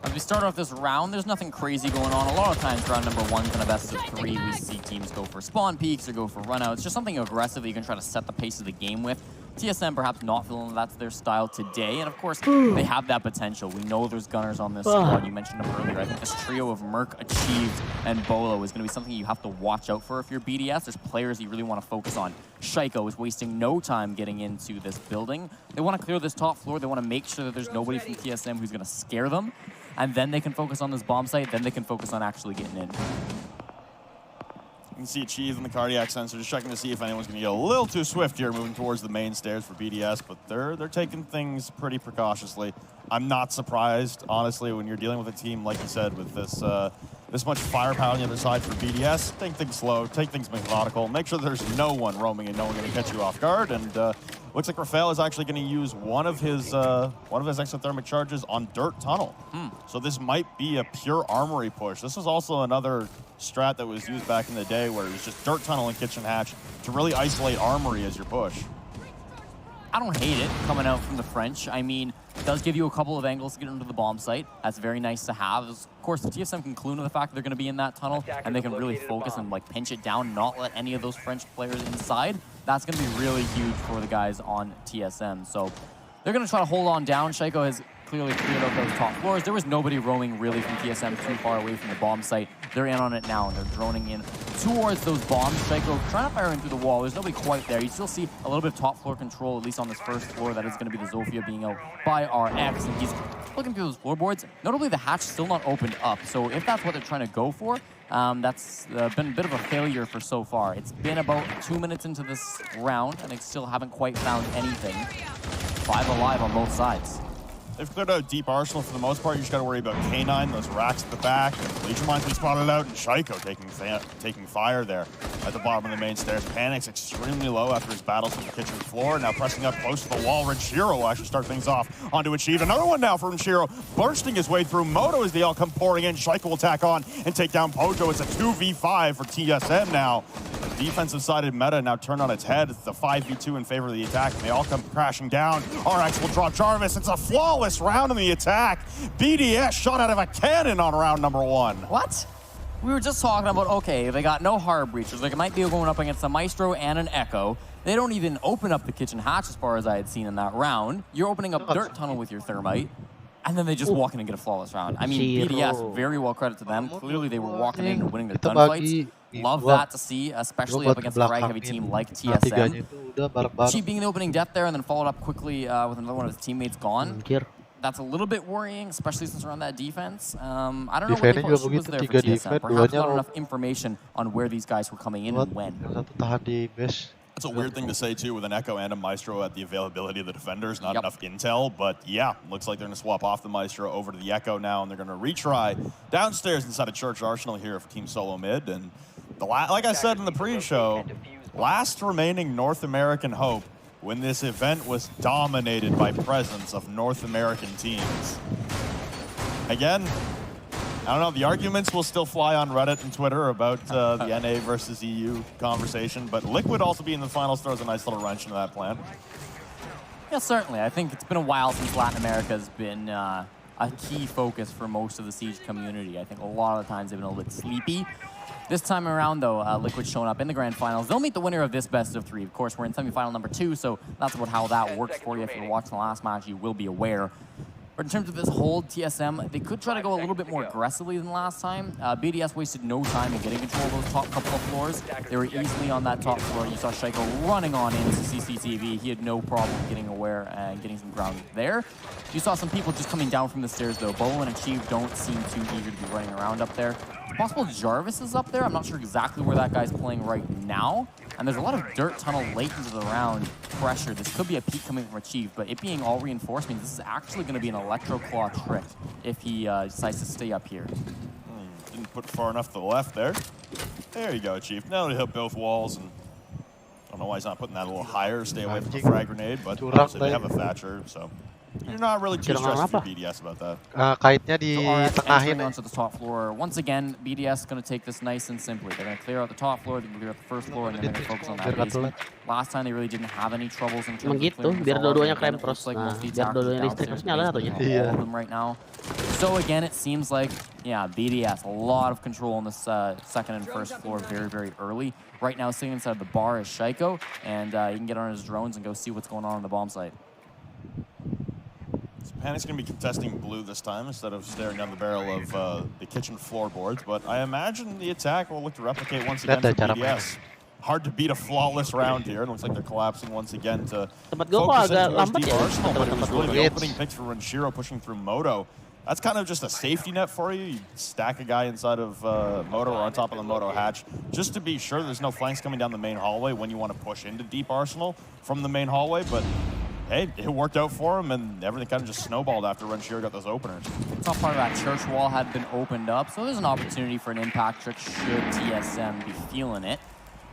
As we start off this round, there's nothing crazy going on. A lot of times, round number 1 kind of best of 3, we see teams go for spawn peaks or go for runouts. Just something aggressive that you can try to set the pace of the game with. TSM perhaps not feeling that's their style today, and of course, they have that potential. We know there's gunners on this squad. You mentioned them earlier. I think this trio of Merc, Achieved, and Bolo is going to be something you have to watch out for if you're BDS. There's players you really want to focus on. Shaiko is wasting no time getting into this building. They want to clear this top floor. They want to make sure that there's nobody from TSM who's going to scare them, and then they can focus on this bomb site. Then they can focus on actually getting in. You can see Achieve in the cardiac sensor, just checking to see if anyone's going to get a little too swift here moving towards the main stairs for BDS, but they're taking things pretty precautiously. I'm not surprised, honestly, when you're dealing with a team, like you said, with this this much firepower on the other side for BDS. Take things slow, take things methodical, make sure there's no one roaming and no one going to catch you off guard, and looks like Rafael is actually going to use one of his exothermic charges on Dirt Tunnel. So this might be a pure armory push. This was also another strat that was used back in the day where it was just Dirt Tunnel and Kitchen Hatch to really isolate armory as your push. I don't hate it coming out from the French. I mean, it does give you a couple of angles to get into the bomb site. That's very nice to have. Of course, the TSM can clue to the fact that they're going to be in that tunnel, and they can really focus and like pinch it down, not let any of those French players inside. That's going to be really huge for the guys on TSM. So they're going to try to hold on down. Shaiko has clearly cleared out those top floors. There was nobody roaming really from TSM too far away from the bomb site. They're in on it now, and they're droning in towards those bombs. Shaiko trying to fire in through the wall. There's nobody quite there. You still see a little bit of top floor control, at least on this first floor. That is going to be the Zofia being out by RX, and he's looking through those floorboards. Notably, the hatch still not opened up. So if that's what they're trying to go for, that's been a bit of a failure for so far. It's been about 2 minutes into this round, and they still haven't quite found anything. 5 alive on both sides. They've cleared out deep arsenal for the most part. You just got to worry about K9, those racks at the back. Legion Mine's been spotted out, and Shaiko taking fire there at the bottom of the main stairs. Panic's extremely low after his battles from the kitchen floor. Now pressing up close to the wall. Renshiro will actually start things off onto Achieve. Another one now for Renshiro, bursting his way through Moto as they all come pouring in. Shaiko will tack on and take down Pojo. It's a 2v5 for TSM now. The defensive-sided meta now turned on its head. It's the 5v2 in favor of the attack, and they all come crashing down. RX will drop Jarvis. It's a flawless round in the attack. BDS shot out of a cannon on round number 1. What? We were just talking about, okay, they got no hard breachers. Like, it might be going up against a Maestro and an Echo. They don't even open up the kitchen hatch as far as I had seen in that round. You're opening up Dirt Tunnel with your thermite, and then they just walk in and get a flawless round. I mean, BDS, very well credit to them. Clearly, they were walking in and winning their gunfights. Love that to see, especially up against a frag-heavy team like TSM. Chi being the opening death there and then followed up quickly with another one of his teammates gone. That's a little bit worrying, especially since we're on that defense. I don't know what they thought was there for TSM. Perhaps not enough information on where these guys were coming in and when. That's a weird thing to say, too, with an Echo and a Maestro at the availability of the defenders. Not enough intel, but yeah, looks like they're going to swap off the Maestro over to the Echo now, and they're going to retry downstairs inside of Church Arsenal here for Team Solo Mid. And like I said in the pre-show, last remaining North American hope when this event was dominated by presence of North American teams. Again, I don't know, the arguments will still fly on Reddit and Twitter about the NA versus EU conversation, but Liquid also being in the finals throws a nice little wrench into that plan. Yeah, certainly. I think it's been a while since Latin America has been a key focus for most of the Siege community. I think a lot of the times they've been a little bit sleepy. This time around, though, Liquid showing up in the grand finals. They'll meet the winner of this best of 3. Of course, we're in semifinal number 2, so that's about how that works for you. If you're watching the last match, you will be aware. But in terms of this hold, TSM, they could try to go a little bit more aggressively than last time. BDS wasted no time in getting control of those top couple of floors. They were easily on that top floor. You saw Shaiko running on into CCTV. He had no problem getting aware and getting some ground there. You saw some people just coming down from the stairs, though. Bolo and Achieve don't seem too eager to be running around up there. It's possible Jarvis is up there. I'm not sure exactly where that guy's playing right now. And there's a lot of dirt tunnel late into the round pressure. This could be a peek coming from Achieve, but it being all reinforced means this is actually going to be an Electro Claw trick if he decides to stay up here. Didn't put far enough to the left there. There you go, Chief. Now to hit both walls, and I don't know why he's not putting that a little higher. Stay away from the frag grenade, but obviously they have a Thatcher, so you're not really too stressed for BDS about that. Kaitnya di tengahin. Onto the top floor. Once again, BDS going to take this nice and simply. They're going to clear out the top floor, they're going to clear out the first floor, and then they're going to focus on that basement. Last time they really didn't have any troubles in terms of clearing biar dua-duanya klaim pros. like Nah, multi biar dua-duanya listrik terus nyala satunya. all of them right now. So again, it seems like, yeah, BDS, a lot of control on this second and first floor very, very early. Right now, sitting inside the bar is Shaiko, and he can get on his drones and go see what's going on the bomb site. Panic's going to be contesting blue this time instead of staring down the barrel of the kitchen floorboards, but I imagine the attack will look to replicate once again for BDS. Hard to beat a flawless round here. It looks like they're collapsing once again to focus into deep arsenal, but it was really the opening picks for Renshiro pushing through Moto. That's kind of just a safety net for you. You stack a guy inside of Moto or on top of the Moto hatch just to be sure there's no flanks coming down the main hallway when you want to push into deep arsenal from the main hallway, but hey, it worked out for him, and everything kind of just snowballed after Renshiro got those openers. The top part of that church wall had been opened up, so there's an opportunity for an impact trick should TSM be feeling it.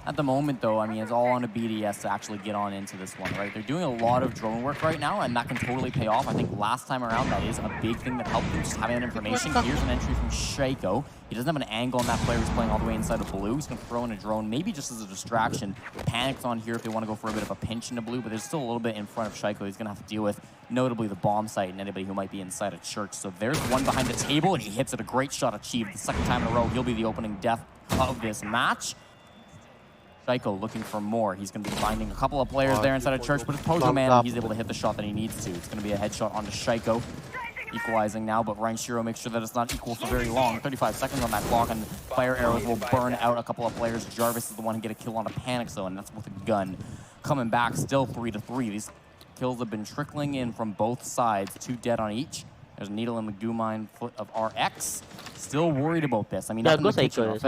At the moment, though, I mean, it's all on a BDS to actually get on into this one, right? They're doing a lot of drone work right now, and that can totally pay off. I think last time around, that is a big thing that helped them, just having that information. Here's an entry from Shaiko. He doesn't have an angle on that player who's playing all the way inside of blue. He's going to throw in a drone, maybe just as a distraction. Panic's on here if they want to go for a bit of a pinch into blue, but there's still a little bit in front of Shaiko he's going to have to deal with, notably the bomb site and anybody who might be inside a church. So there's one behind the table, and he hits it. A great shot achieved. The second time in a row, he'll be the opening death of this match. Shaiko looking for more. He's going to be finding a couple of players there inside of church, but it's Pojo Man, and he's able to hit the shot that he needs to. It's going to be a headshot onto Shaiko. Equalizing now, but Renshiro makes sure that it's not equal for very long. 35 seconds on that clock, and fire arrows will burn out a couple of players. Jarvis is the one to get a kill on a Panic Zone, and that's with a gun. Coming back, still 3-3. These kills have been trickling in from both sides. 2 dead on each. There's a needle in the goo mine foot of RX. Still worried about this. I mean, up in the kitchen,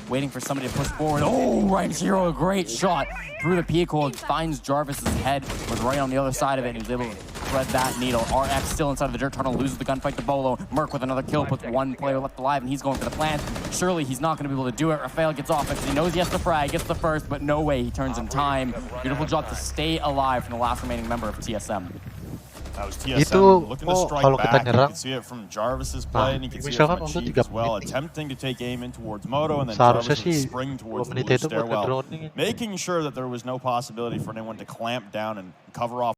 waiting for somebody to push forward. Oh, Renshiro, a great shot through the peak hole. Finds Jarvis's head, was right on the other side of it, and he was able to thread that needle. RX still inside of the dirt tunnel, loses the gunfight to Bolo. Merc with another kill, puts one player left alive, and he's going for the plant. Surely he's not going to be able to do it. Rafael gets off it because he knows he has to frag, gets the first, but no way, he turns in time. Beautiful job to stay alive from the last remaining member of TSM. That was TSM looking to strike back. You can see it from Jarvis's play, and you can see it from Achieve as well, attempting to take aim in towards Moto, and then Jarvis would spring towards the blue stairwell, making sure that there was no possibility for anyone to clamp down and cover off